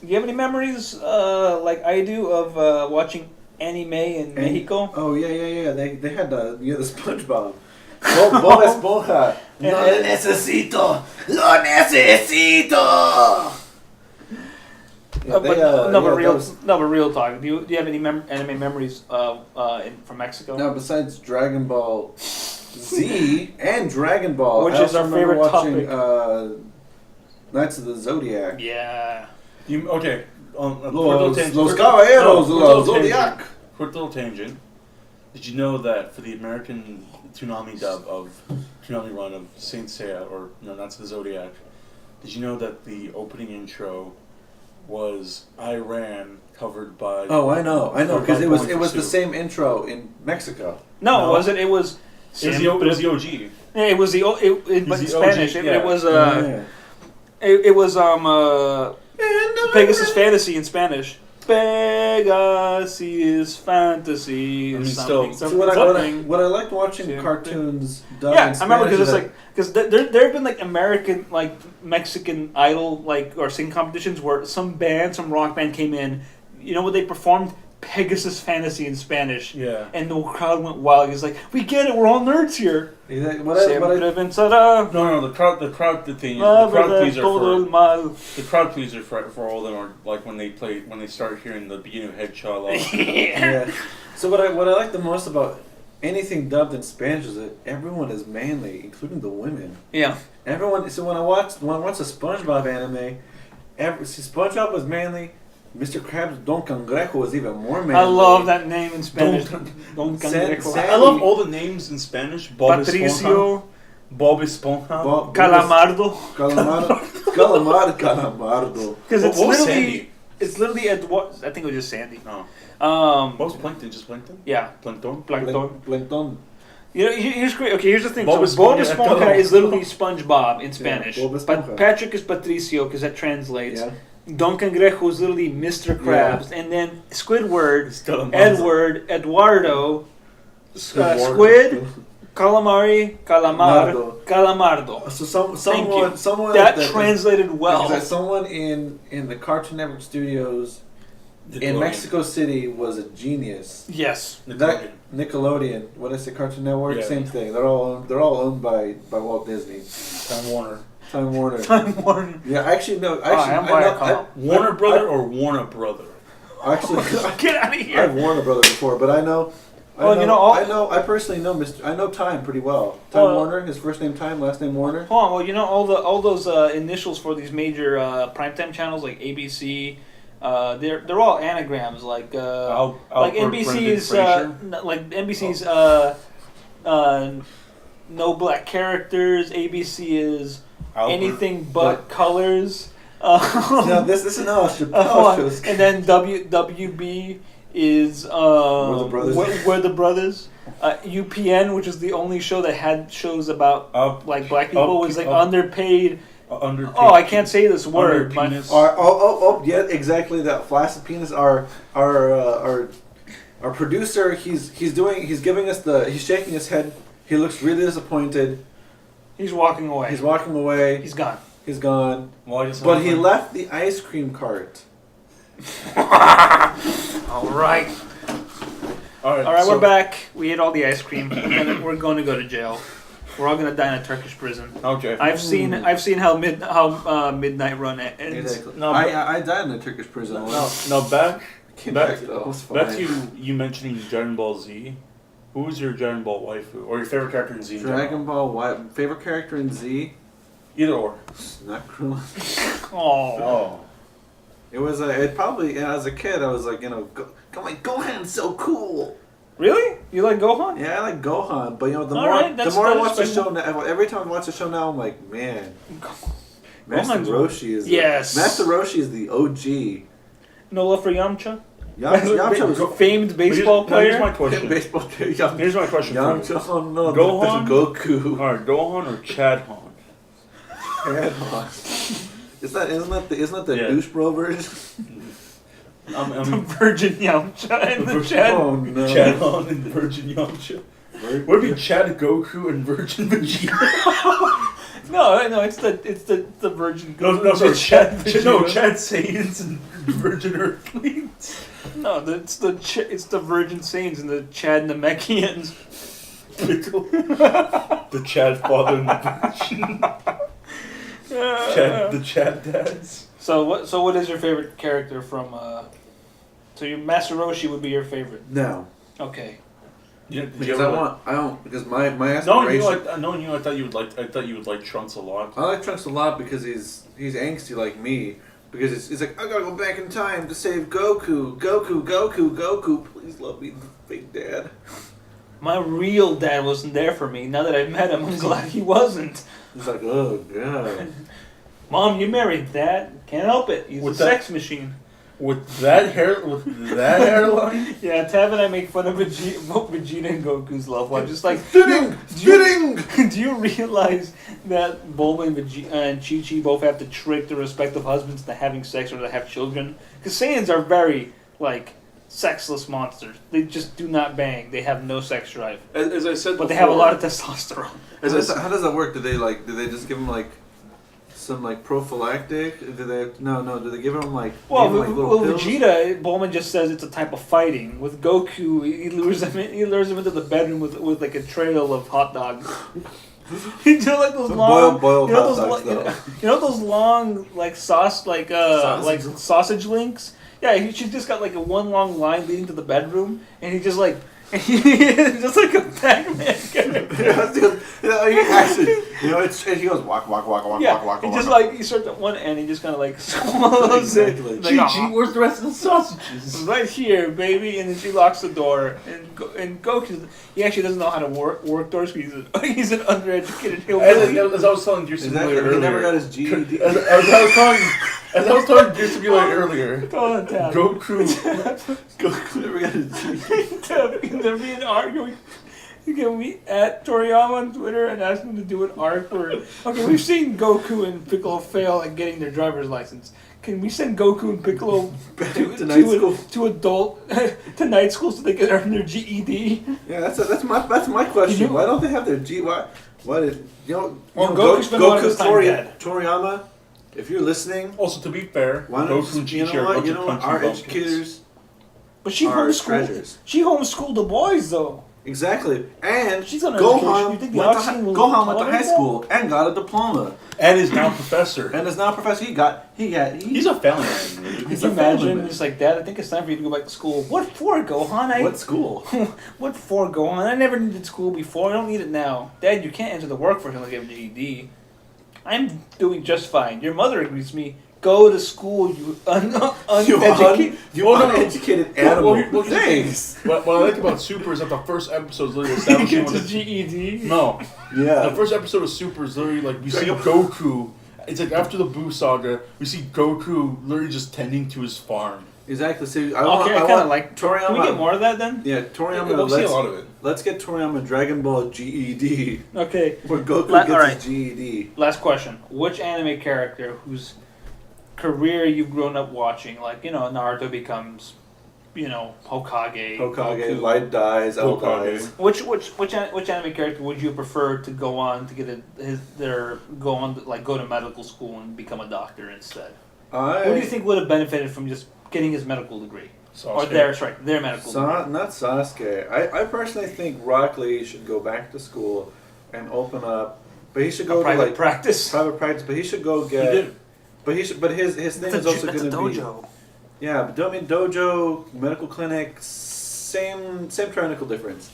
S1: Do you have any memories, like I do, of watching anime in Mexico?
S3: Oh yeah. They had the SpongeBob. Bob Esponja. Lo necesito.
S1: But real talk. Do you have any anime memories from Mexico?
S3: No, besides Dragon Ball Z and Dragon Ball,
S1: which is our favorite
S3: watching,
S1: topic.
S3: Knights of the Zodiac.
S1: Yeah.
S3: Los Caballeros de la Zodiac.
S2: Quick little tangent. Did you know that for the American Toonami run of Saint Seiya, or Knights of the Zodiac, did you know that the opening intro was Iran covered by...
S3: Oh, I know, because it was the same intro in Mexico.
S1: No, it wasn't. It was
S2: the OG.
S1: Yeah, it was but in Spanish.
S2: OG,
S1: It was Pegasus Fantasy in Spanish. Pegasus Fantasy.
S3: What I liked watching cartoons.
S1: Yeah, I remember because there have been American Mexican Idol or singing competitions where some rock band came in. You know what they performed? Pegasus Fantasy in Spanish.
S2: Yeah.
S1: And the crowd went wild. He's like, we get it, we're all nerds here.
S2: The crowd pleaser for all of them are like when they start hearing the beginning of Head Chala.
S3: Yeah. So what I like the most about anything dubbed in Spanish is that everyone is manly, including the women.
S1: Yeah.
S3: Everyone. So when I watch a SpongeBob anime, SpongeBob was manly. Mr. Krabs' Don Cangrejo was even more manly.
S1: I love that name in Spanish. Don Cangrejo.
S2: I love all the names in Spanish.
S1: Patricio.
S2: Bob Esponja.
S1: Calamardo.
S3: Calamardo.
S1: Because it's literally Eduardo. I think it was just Sandy.
S2: What was Plankton? Just Plankton?
S1: Yeah.
S3: Plankton.
S1: Here's great. Okay, here's the thing. Bob Esponja is literally SpongeBob in Spanish. But Patrick is Patricio because that translates. Yeah. Don Cangrejo is literally Mr. Krabs, and then Squidward, Edward, Eduardo, Squid, Calamari, Calamardo.
S3: So someone
S1: that translated well.
S3: Because someone in the Cartoon Network studios in Mexico City was a genius.
S1: Yes,
S3: Nickelodeon. What is the Cartoon Network? Yeah. Same thing. They're all owned by Walt Disney. Time Warner. Yeah, actually no.
S2: Warner Brother or Warner Brother.
S3: Actually,
S1: get out of here.
S3: I've Warner Brother before, but I know. I personally know I know Time pretty well. Time Warner. His first name Time, last name Warner.
S1: Well, all those initials for these major primetime channels like ABC, they're all anagrams like NBC's no black characters. ABC is anything but colors.
S3: No, this is Chappelle
S1: and then WB is We're the Brothers. UPN, which is the only show that had shows about like black people, was like underpaid. I can't say this word.
S3: Yeah, exactly. That flaccid penis. Our producer. He's giving us he's shaking his head. He looks really disappointed.
S1: He's walking away.
S3: He's walking away.
S1: He's gone.
S3: He's gone. But he left the ice cream cart.
S1: All right, we're back. We ate all the ice cream, and we're going to go to jail. We're all going to die in a Turkish prison.
S2: Okay.
S1: I've seen how Midnight Run ends.
S3: Exactly. No, I died in a Turkish prison.
S2: Back to you mentioning Dragon Ball Z. Who was your Dragon Ball waifu or your favorite character in Z?
S3: Dragon Ball favorite character in Z?
S2: Either or.
S3: Not Krillin.
S1: Oh.
S3: It was probably as a kid I was like Gohan's so cool.
S1: Really? You like Gohan?
S3: Yeah, I like Gohan, but the more I watch the show now, every time I watch the show now, I'm like, man, Master Roshi is Master Roshi is the OG.
S1: No love for Yamcha?
S3: Yamcha was
S1: a famed baseball player.
S2: Here's my question.
S3: Baseball player.
S2: Here's my question.
S3: Yamcha,
S2: Gohan,
S3: Goku.
S2: All right, Gohan or Chadhan?
S3: Chadhan. Isn't that the douche bro version?
S1: The Virgin Yamcha and the Chad.
S3: Oh no.
S2: Chadhan and Virgin Yamcha. Would it be Chad Goku and Virgin Vegeta?
S1: No, it's the Virgin Goku.
S2: No, sorry, Chad Saiyans and Virgin Earthlings.
S1: No, it's the Virgin Saiyans and the Chad Namekians.
S2: The Chad father and the Chad dads.
S1: So what is your favorite character from? So your Master Roshi would be your favorite.
S3: No.
S1: Okay.
S3: Because my aspiration.
S2: Knowing you, I thought you would like Trunks a lot.
S3: I like Trunks a lot because he's angsty like me. Because he's like, I gotta go back in time to save Goku. Goku, please love me, big dad.
S1: My real dad wasn't there for me. Now that I've met him, I'm glad he wasn't.
S3: He's like, oh god.
S1: Mom, you married Dad. Can't help it. He's a sex machine.
S2: With that hairline?
S1: Yeah, Tav and I make fun of Vegeta and Goku's love life. Just like,
S3: fitting!
S1: Do you realize that Bulma and Chi-Chi both have to trick the respective husbands into having sex or to have children? Because Saiyans are very, sexless monsters. They just do not bang. They have no sex drive.
S2: As I said before.
S1: But they have a lot of testosterone.
S3: How does that work? Do they just give them, some prophylactic? Do they give him
S1: Vegeta, Bulma just says it's a type of fighting. With Goku, he lures him into the bedroom with a trail of hot dogs. Those long
S3: boiled hot dogs,
S1: those long sausage links? Yeah, she's just got one long line leading to the bedroom, and he just just like a Pac-Man character.
S3: He goes walk.
S1: He just he starts at one end. He just kind of swallows it.
S2: Chi-Chi, where's the rest of the sausages?
S1: Right here, baby. And then she locks the door. And Goku, he actually doesn't know how to work doors because he's an undereducated hillbilly.
S2: As I was telling your simulator earlier,
S3: he never got his GED.
S2: As I was telling your simulator earlier,
S3: Goku never got his GED.
S1: They're being arguing. You can meet at Toriyama on Twitter and ask him to do an arc for. Okay, we've seen Goku and Piccolo fail at getting their driver's license. Can we send Goku and Piccolo to night school so they can earn their GED?
S3: Yeah, that's my question. Why don't they have their G? Why did
S1: Goku's been on his time dead.
S3: Toriyama, if you're listening.
S2: Also, to be fair,
S3: Goku and Chi-Chi you know what? Our educators.
S1: But she homeschooled the boys though.
S3: Exactly, and
S1: she's on
S3: Gohan went to high school and got a diploma,
S2: and is now professor.
S3: He's
S2: a family man.
S1: Can you imagine? Just like, Dad, I think it's time for you to go back to school. What for, Gohan?
S3: What school?
S1: What for, Gohan? I never needed school before. I don't need it now. Dad, you can't enter the workforce unless you have a GED. I'm doing just fine. Your mother agrees with me. Go to school, you uneducated.
S3: Uneducated animal.
S2: Thanks. What I like about Super is that the first episode is literally establishing
S1: the GED.
S2: No.
S3: Yeah.
S2: The first episode of Super is literally like we see Goku. It's like after the Boo saga, we see Goku literally just tending to his farm.
S3: Exactly. So
S1: I kind of like Toriyama. Can we get more of that then?
S3: Yeah, Toriyama.
S2: We'll see a lot of it.
S3: Let's get Toriyama Dragon Ball GED.
S1: Okay.
S3: Where Goku gets his GED.
S1: Last question. Which anime character whose career you've grown up watching, like, Naruto becomes, Hokage,
S3: Light dies, L dies.
S1: Which anime character would you prefer to go on to get go to medical school and become a doctor instead? Who do you think would have benefited from just getting his medical degree?
S2: Sasuke.
S1: Or their medical degree.
S3: Not Sasuke. I personally think Rock Lee should go back to school and open up, but he should go
S1: private practice.
S3: Private practice, but he should go get.
S2: He did.
S3: But his thing is also going to be
S1: dojo.
S3: Yeah, but dojo, medical clinic, same technical difference.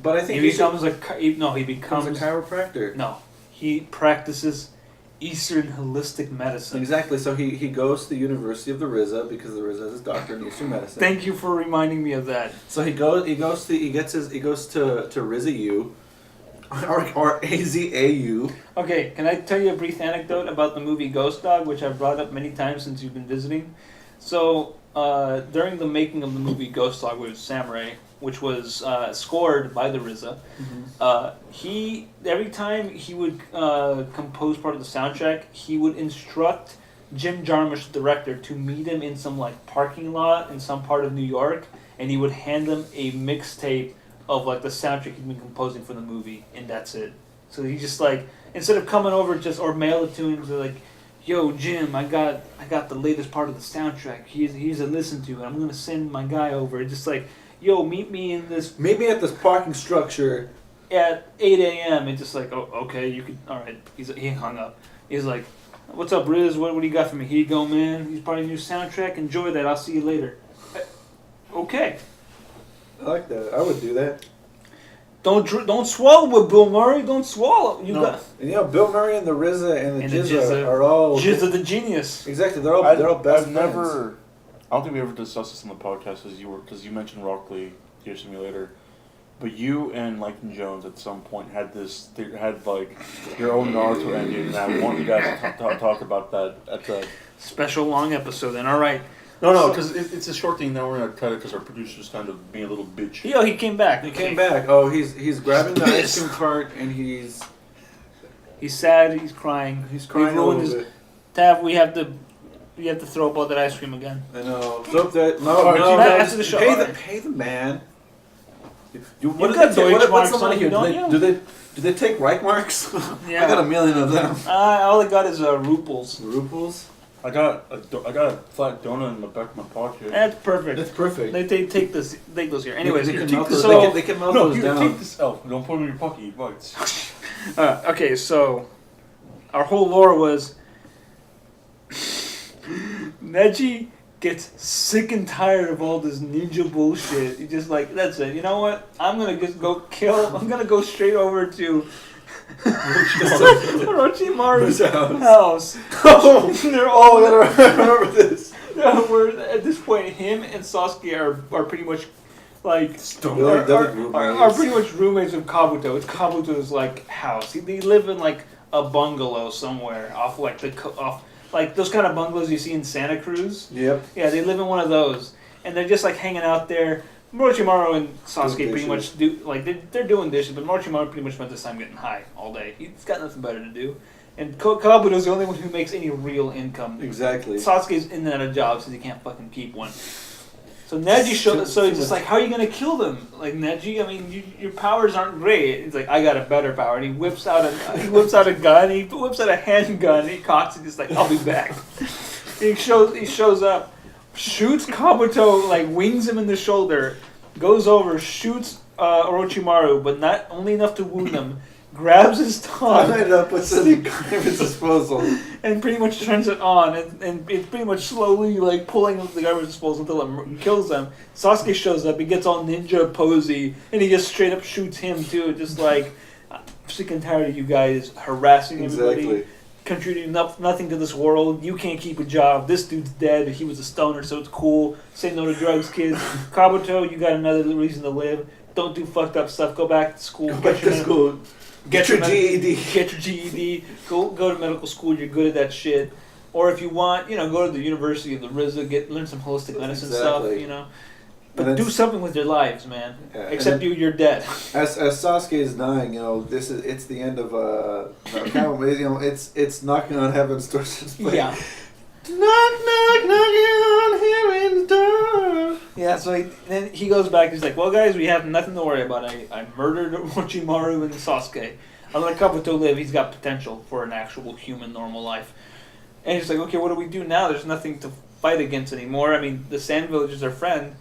S3: But I think
S1: he becomes a
S3: chiropractor.
S1: No, he practices Eastern holistic medicine.
S3: Exactly. So he goes to the University of the RZA because the RZA is his doctor in Eastern medicine.
S1: Thank you for reminding me of that.
S3: So he goes to RZA U, or AZAU.
S1: Okay, can I tell you a brief anecdote about the movie Ghost Dog, which I've brought up many times since you've been visiting? So during the making of the movie Ghost Dog with Samurai, which was scored by the RZA, he every time he would compose part of the soundtrack, he would instruct Jim Jarmusch, the director, to meet him in some parking lot in some part of New York, and he would hand him a mixtape of the soundtrack he'd been composing for the movie, and that's it. So he just instead of coming over or mail it to him, so yo, Jim, I got the latest part of the soundtrack. He's a listen to, and I'm gonna send my guy over. Just yo, meet me at this
S3: parking structure
S1: at 8 a.m. It's just okay, you could, all right. He hung up. He's like, what's up, Riz? What do you got for me? Here you go, man. He's part of your new soundtrack. Enjoy that. I'll see you later. Okay.
S3: I like that. I would do that.
S1: Don't swallow with Bill Murray. Don't swallow.
S3: Bill Murray and the RZA and the Jizza are all
S1: Jizza the genius.
S3: Exactly. They're all best friends.
S2: I don't think we ever discussed this on the podcast because you mentioned Rock Lee, Gear Simulator, but you and Langton Jones at some point had your own Naruto ending, and I want you guys to talk about that at the
S1: special long episode. Then all right.
S2: No, because it's a short thing. Now we're gonna cut it because our producer's kind of being a little bitch.
S1: Yo, he came back.
S3: He came back. Oh, he's grabbing the ice cream cart and he's
S1: sad. He's crying.
S3: He's crying a little bit.
S1: Tav, we have to throw up all that ice cream again.
S3: I know. Throw up that. No.
S1: After the show.
S3: Pay the man.
S1: What's the money here?
S3: Do they take Reich marks?
S1: Yeah.
S3: I got 1 million of them.
S1: All I got is ruples.
S3: Ruples?
S2: I got a flat donut in the back of my pocket.
S1: That's perfect.
S3: That's perfect.
S1: They take those here. Anyways,
S3: they can melt those down.
S2: Take this out. Don't put them in your pocket, you bugs.
S1: Okay, so our whole lore was Neji gets sick and tired of all this ninja bullshit. He's just that's it. You know what? I'm gonna just go kill. I'm gonna go straight over to Orochimaru's house. They're all.
S3: I remember this.
S1: Where at this point, him and Sasuke are pretty much are pretty much roommates of Kabuto. It's Kabuto's house. They live in a bungalow somewhere off those kind of bungalows you see in Santa Cruz.
S3: Yep.
S1: Yeah, they live in one of those, and they're just hanging out there. Orochimaru and Sasuke pretty much do they're doing dishes, but Orochimaru pretty much spends his time getting high all day. He's got nothing better to do, and Kabuto's the only one who makes any real income.
S3: Exactly.
S1: Sasuke's in and out of jobs because he can't fucking keep one. So Neji shows. So he's just how are you gonna kill them? Neji, I mean, your powers aren't great. It's I got a better power, and he whips out a gun. He whips out a handgun. And he cocks it. Just I'll be back. He shows up. Shoots Kabuto, wings him in the shoulder, goes over, shoots Orochimaru, but not only enough to wound him, grabs his tongue,
S3: puts it at his disposal,
S1: and pretty much turns it on, and it's pretty much slowly pulling the garbage disposal until it kills them. Sasuke shows up, he gets all ninja posy, and he just straight up shoots him too, just I'm sick and tired of you guys harassing everybody. contributing nothing to this world. You can't keep a job. This dude's dead. He was a stoner, so it's cool. Say no to drugs, kids. Kabuto, you got another reason to live. Don't do fucked up stuff. Go back to school.
S3: Get your GED.
S1: Get your GED. Go to medical school. You're good at that shit. Or if you want, go to the University of the RZA, learn some holistic medicine stuff, But do something with your lives, man. Yeah. Except you're dead.
S3: As Sasuke is dying, it's the end of it's knocking on heaven's door.
S1: Yeah.
S3: Knock, knock, knocking on heaven's door.
S1: Yeah, so then he goes back. He's like, "Well, guys, we have nothing to worry about. I murdered Orochimaru and Sasuke. I let Kabuto live. He's got potential for an actual human, normal life." And he's like, "Okay, what do we do now? There's nothing to fight against anymore. I mean, the Sand Village is our friend."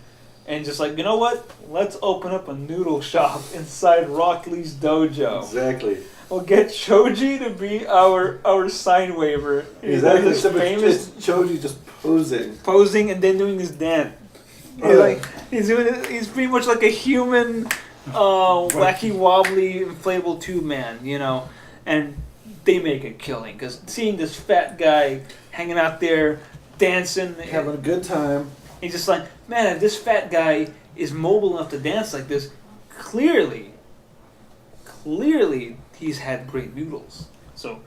S1: And just like, you know what? Let's open up a noodle shop inside Rock Lee's dojo.
S3: Exactly.
S1: We'll get Choji to be our sign waver.
S3: Exactly. This famous Choji just
S1: posing, and then doing his dance. He's pretty much like a human, wacky wobbly inflatable tube man, And they make a killing because seeing this fat guy hanging out there dancing,
S3: having a good time.
S1: He's just like, man, if this fat guy is mobile enough to dance like this, clearly he's had great noodles. So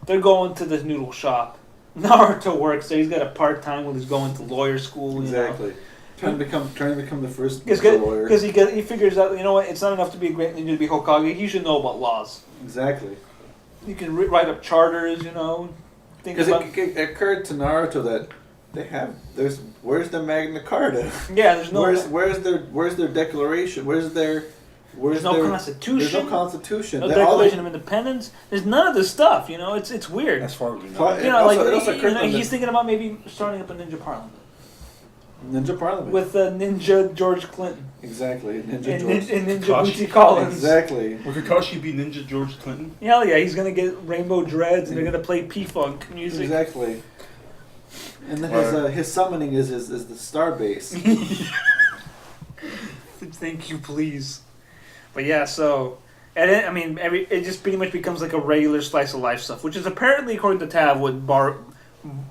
S1: they're going to this noodle shop. Naruto works there. He's got a part-time when he's going to lawyer school.
S3: Exactly. Trying to become the first lawyer.
S1: Because he figures out, it's not enough to be a great ninja to be Hokage. He should know about laws.
S3: Exactly.
S1: You can write up charters,
S3: Because it occurred to Naruto that where's the Magna Carta?
S1: Yeah, there's no.
S3: Where's their declaration? There's
S1: no constitution.
S3: There's no constitution.
S1: No Declaration of Independence. There's none of this stuff. It's weird.
S2: As far as we know.
S1: He's thinking about maybe starting up a ninja parliament.
S3: Ninja parliament
S1: with Ninja George Clinton.
S3: Exactly,
S1: Ninja George. And Ninja Bootsy Collins.
S3: Exactly.
S2: Would Kakashi be Ninja George Clinton?
S1: Hell yeah, he's gonna get rainbow dreads and they're gonna play P-Funk music.
S3: Exactly. And then his summoning is the star base.
S1: Thank you, please. But yeah, so it just pretty much becomes like a regular slice of life stuff, which is apparently, according to Tav, what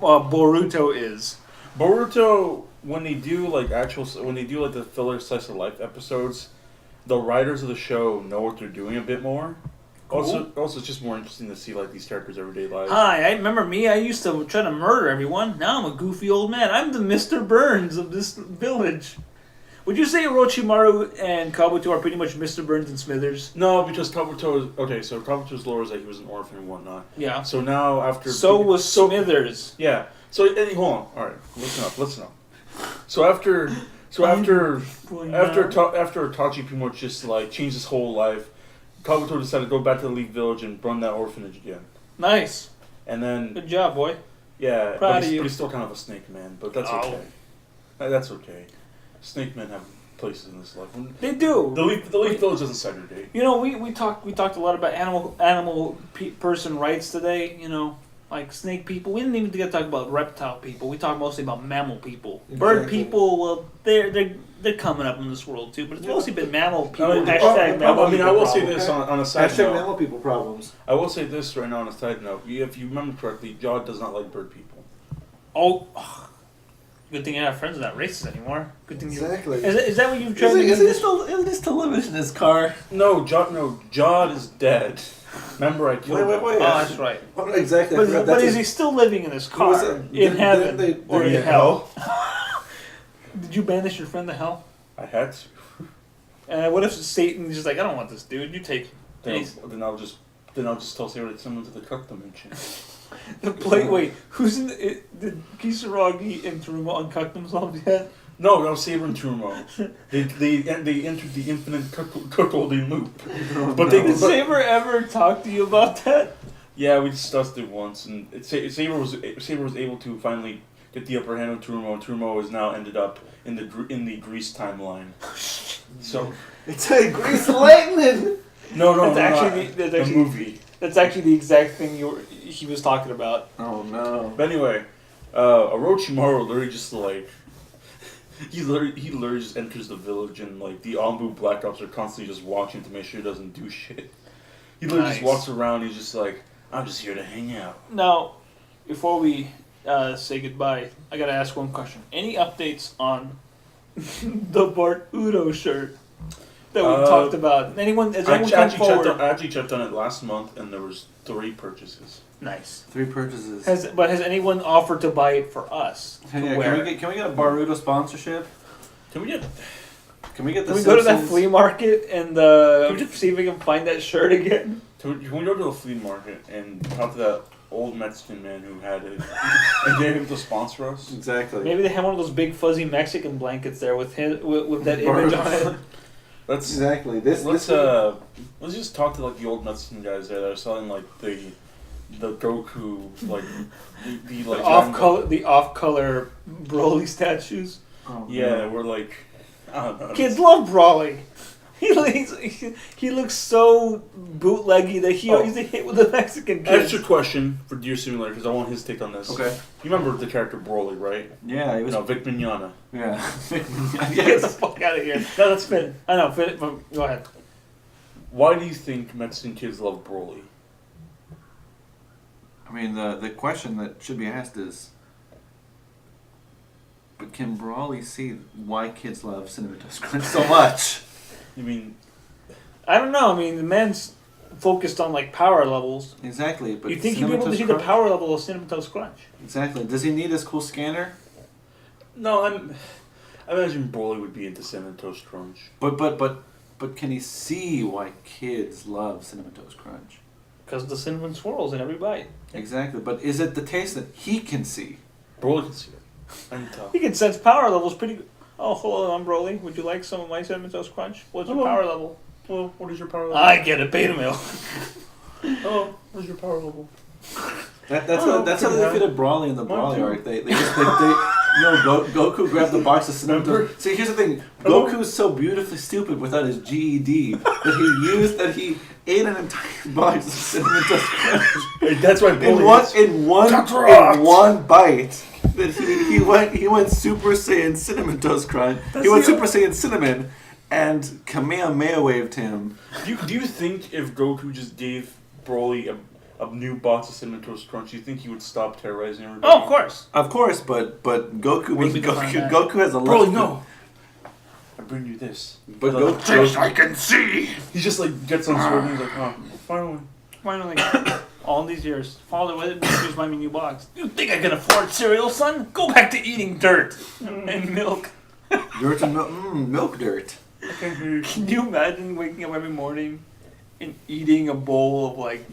S1: Boruto is.
S2: Boruto, when they do the filler slice of life episodes, the writers of the show know what they're doing a bit more. Cool. Also, it's just more interesting to see these characters' everyday lives.
S1: Hi, I remember me. I used to try to murder everyone. Now I'm a goofy old man. I'm the Mr. Burns of this village. Would you say Orochimaru and Kabuto are pretty much Mr. Burns and Smithers?
S2: No, because Kabuto's lore is that he was an orphan and whatnot.
S1: Yeah.
S2: So now after...
S1: Smithers.
S2: Yeah. So, hold on. All right. Listen up. So after Itachi pretty much just changed his whole life, Kabuto decided to go back to the Leaf Village and run that orphanage again.
S1: Nice.
S2: And then...
S1: Good job, boy.
S2: Yeah.
S1: Proud of you.
S2: But he's still kind of a snake man, but that's okay. That's okay. Snake men have places in this life.
S1: They do.
S2: The Leaf Village doesn't segregate.
S1: We talked a lot about animal person rights today. Like snake people. We didn't even get to talk about reptile people. We talked mostly about mammal people. Exactly. Bird people. Well, they're coming up in this world too, but it's mostly been mammal people.
S2: I will say this on a side note.
S3: Mammal people problems.
S2: I will say this right now on a side note. If you remember correctly, Jod does not like bird people.
S1: Oh. Good thing you're not friends with that racist anymore. Good thing
S3: exactly.
S1: Is that what you've tried to do?
S3: Is he still living in his car?
S2: No, Jod is dead. Remember, I killed him.
S1: Wait. Oh, that's right.
S3: Exactly.
S1: But is he still living in his car? In heaven or in hell? Did you banish your friend to hell?
S2: I had
S1: to. What if Satan's just like, I don't want this dude. You take him.
S2: Then I'll just tell Sarah to send him to the cuck dimension.
S1: Wait, who's in did Kisaragi and Terumo uncuck themselves yet?
S2: No, Saber and Terumo. They entered the infinite cuckolding loop.
S1: Did Saber ever talk to you about that?
S2: Yeah, we discussed it once, and Saber was able to finally get the upper hand on Terumo, and Terumo has now ended up in the Grease timeline. So
S3: it's a Grease lightning.
S2: No, the movie.
S1: That's actually the exact thing he was talking about.
S3: Oh no!
S2: But anyway, Orochimaru literally just he literally just enters the village and the Anbu Black Ops are constantly just watching to make sure he doesn't do shit. He literally just walks around. He's just like, I'm just here to hang out.
S1: Now, before we say goodbye, I gotta ask one question. Any updates on the Bart Udo shirt that we talked about? Has anyone come forward?
S2: I actually checked on it last month, and there was 3 purchases.
S1: Nice.
S3: 3 purchases.
S1: Has anyone offered to buy it for us?
S3: Can we get a Baruto sponsorship?
S2: Can we get
S1: go to that flea market and see if we can find that shirt again?
S2: Can we go to the flea market and talk to that old Mexican man who had it and get him to sponsor us?
S3: Exactly.
S1: Maybe they have one of those big fuzzy Mexican blankets there with that image on it.
S2: Let's just talk to like the old Mexican guys there that are selling like the Goku like the off color Broly statues.
S3: Oh,
S2: yeah, we're like, I don't know.
S1: Kids love Broly. He looks so bootleggy that he always hit with the Mexican kids.
S2: Extra question for Deer Simulator because I want his take on this.
S3: Okay.
S2: You remember the character Broly, right?
S3: Yeah, he was.
S2: No, Vic Mignogna.
S3: Yeah.
S1: Get the fuck out of here. No, that's Finn. I know, Finn. Go ahead.
S2: Why do you think Mexican kids love Broly?
S3: I mean, the question that should be asked is, but can Broly see why kids love Cinnamon Toast Crunch so much?
S2: You mean...
S1: I don't know. I mean, the man's focused on, like, power levels.
S3: Exactly, but
S1: you think he'd be able to see the power level of Cinnamon Toast Crunch?
S3: Exactly. Does he need his cool scanner?
S2: No, I imagine Broly would be into Cinnamon Toast Crunch.
S3: But can he see why kids love Cinnamon Toast Crunch?
S1: Because the cinnamon swirls in every bite.
S3: Exactly, but is it the taste that he can see?
S2: Broly can see it. I can tell.
S1: He can sense power levels pretty good. Oh, hello, I'm Broly. Would you like some of my Cinnamon Toast Crunch? What's your power level?
S2: Well, what is your power level?
S1: I get a beta milk.
S2: Oh, what's your power level?
S3: That's how they defeated Broly in the Broly arc. They Goku grabbed the box of cinnamon toast. See, here's the thing: Goku's so beautifully stupid without his GED that he ate an entire box of cinnamon toast crunch.
S2: That's why Broly
S3: in one bite. That he went Super Saiyan Cinnamon Toast Crunch. He went Super Saiyan Cinnamon, and Kamehameha waved him.
S2: Do you think if Goku just gave Broly a new box of Cinnamon Toast Crunch, do you think he would stop terrorizing everybody?
S1: Oh, of course,
S3: but Goku has a
S2: Broly, no. I bring you this.
S3: But Goku, I can see.
S2: He just like gets on sword and he's like, oh, finally.
S1: All these years, Father, here's my new box. You think I can afford cereal, son? Go back to eating dirt and milk.
S3: Dirt and milk, milk dirt.
S1: Can you imagine waking up every morning and eating a bowl of like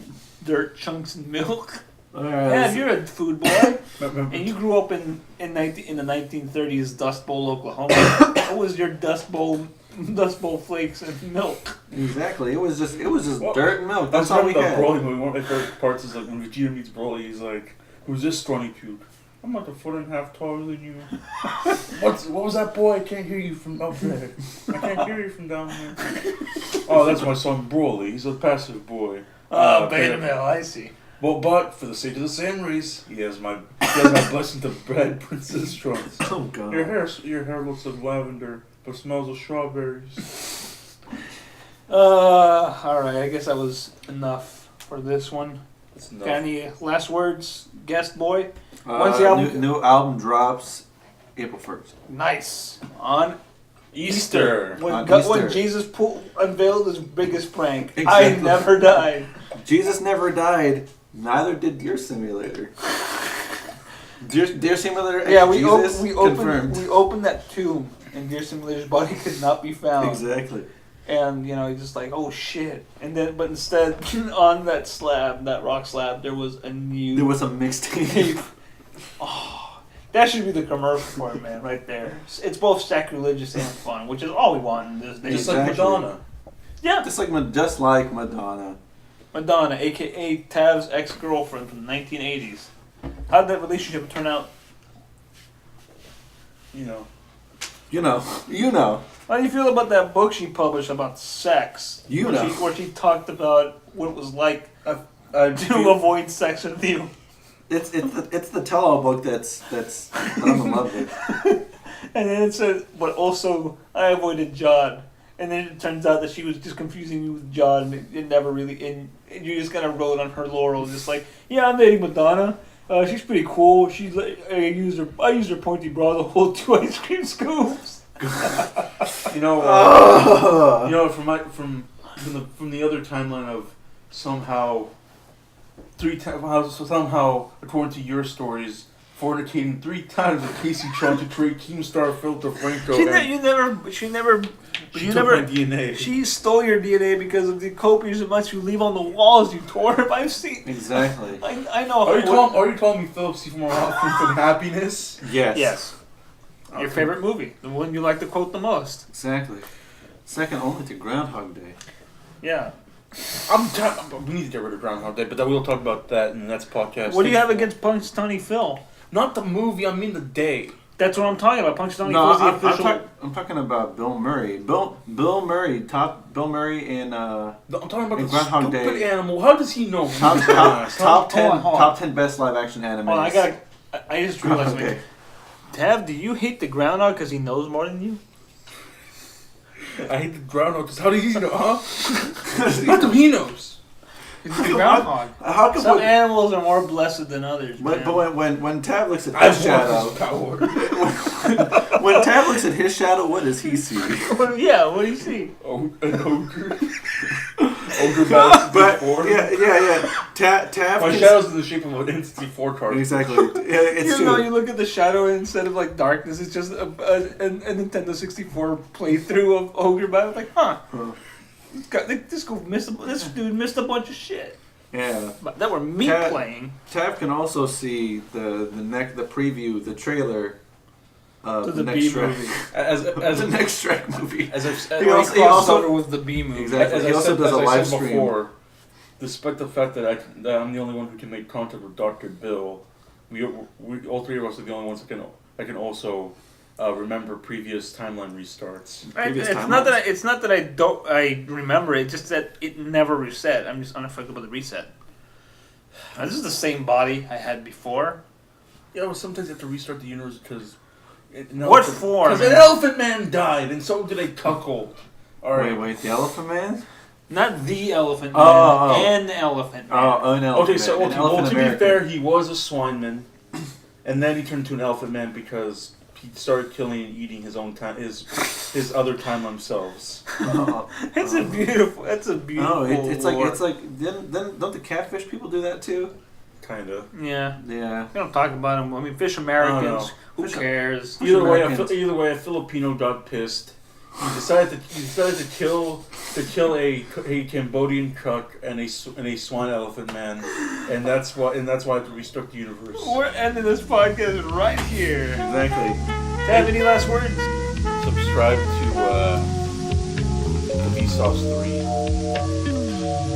S1: dirt chunks and milk? Yeah, if you're a food boy and you grew up in the 1930s Dust Bowl, Oklahoma, what was your Dust Bowl flakes and milk?
S3: Exactly. It was just dirt and milk.
S2: That's all we had. Broly movie. One of my favorite parts is like when Vegeta meets Broly. He's like, "Who's this scrawny puke? I'm like a foot and a half taller than you. What was that, boy? I can't hear you from up there. I can't hear you from down here. Oh, that's my son Broly. He's a passive boy.
S1: Beta male. I see.
S2: Well, but for the sake of the sand race, he has my blessing to bread Princess Trunks.
S3: Oh God.
S2: Your hair looks like lavender, but smells of strawberries.
S1: All right. I guess that was enough for this one.
S2: That's enough.
S1: Got any last words, guest boy?
S3: When's the album? New album drops April 1st.
S1: Nice. On
S2: Easter.
S1: When Jesus unveiled his biggest prank.
S3: Exactly.
S1: I never died.
S3: Jesus never died. Neither did Deer Simulator. Deer Simulator.
S1: Yeah,
S3: we
S1: opened that tomb, and Deer Simulator's body could not be found.
S3: Exactly.
S1: And he's just like, oh shit! And then, but instead, on that rock slab, there was a
S3: mixtape.
S1: Oh, that should be the commercial for it, man, right there. It's both sacrilegious and fun, which is all we want in this day.
S2: Just like Madonna.
S1: Yeah.
S3: Just like Madonna.
S1: Madonna, a.k.a. Tav's ex-girlfriend from the 1980s. How did that relationship turn out?
S2: You know.
S1: How do you feel about that book she published about sex? Where she talked about what it was like to avoid sex with you.
S3: It's the tell-all book that's I'm in love with.
S1: And then it says, but also I avoided John. And then it turns out that she was just confusing you with John, and it never really, and you just kind of rode on her laurels, just like, yeah, I'm dating Madonna. She's pretty cool. She's like, I used her pointy bra to hold 2 ice cream scoops.
S2: You know, from the other timeline of somehow according to your stories, fornicating 3 times with Casey Chung to trade Keemstar Phil DeFranco. She took my DNA.
S1: She stole your DNA because of the copious amounts you leave on the walls, you twerp. I've seen.
S3: Exactly.
S1: I know.
S2: Are you calling me Philip Seymour Hoffman from Happiness?
S3: Yes.
S1: Yes. Your favorite movie, the one you like to quote the most.
S3: Exactly. Second only to Groundhog Day.
S1: Yeah.
S2: We need to get rid of Groundhog Day, but we'll talk about that in the next podcast.
S1: What do you have against Punxsutawney Phil?
S2: Not the movie, I mean the day.
S1: That's what I'm talking about. Punxsutawney Phil's the official.
S3: I'm talking about Bill Murray. Bill Murray in
S2: I'm talking about the
S3: Groundhog
S2: stupid
S3: Day.
S2: Animal. How does he know?
S3: Top 10 best live action animes.
S1: I just realized something. Tav, do you hate the groundhog because he knows more than you?
S2: I hate the groundhog because how do you know? Huh? How come he knows?
S1: He's the groundhog. Some animals are more blessed than others.
S3: But when Tav looks at his shadow, when Tav looks at his shadow, what does he see?
S1: Yeah, what do you see?
S2: An ogre. Ogre Battle.
S3: Yeah. Tav.
S2: My shadow's in the shape of an N64 card.
S3: Exactly. It's
S1: you know, you look at the shadow and instead of like darkness, it's just a Nintendo 64 playthrough of Ogre Battle. Like, this dude missed a bunch of shit.
S3: Yeah.
S1: That were me playing.
S3: Tav can also see the preview, the trailer.
S1: To the B movie.
S2: As
S3: the next Shrek movie.
S1: He also with the B movie.
S3: Exactly. He also does a live stream. Before,
S2: despite the fact that I'm the only one who can make contact with Dr. Bill, we all 3 of us are the only ones that can also remember previous timeline restarts.
S1: It's not that I remember it, just that it never reset. I'm just unaffected by the reset. This is the same body I had before.
S2: Sometimes you have to restart the universe because.
S1: What for?
S2: Because an Elephant Man died, and so did a cuckold.
S3: All right. Wait, the Elephant Man?
S1: Not the Elephant Man. An Elephant Man.
S3: An Elephant Man.
S2: Well, to be fair, he was a swineman, and then he turned into an Elephant Man because he started killing and eating his own his other timeline selves.
S1: That's a beautiful.
S3: Oh, it's like. Then don't the catfish people do that too?
S2: Kinda.
S1: Yeah.
S3: We
S1: don't talk about them. I mean, Fish Americans. Who cares?
S2: Either way, a Filipino got pissed. He decided to kill a Cambodian cuck and a swan elephant man, and that's why to restart the universe.
S1: We're ending this podcast right here.
S3: Exactly.
S1: Have any last words?
S2: Subscribe to the Vsauce 3.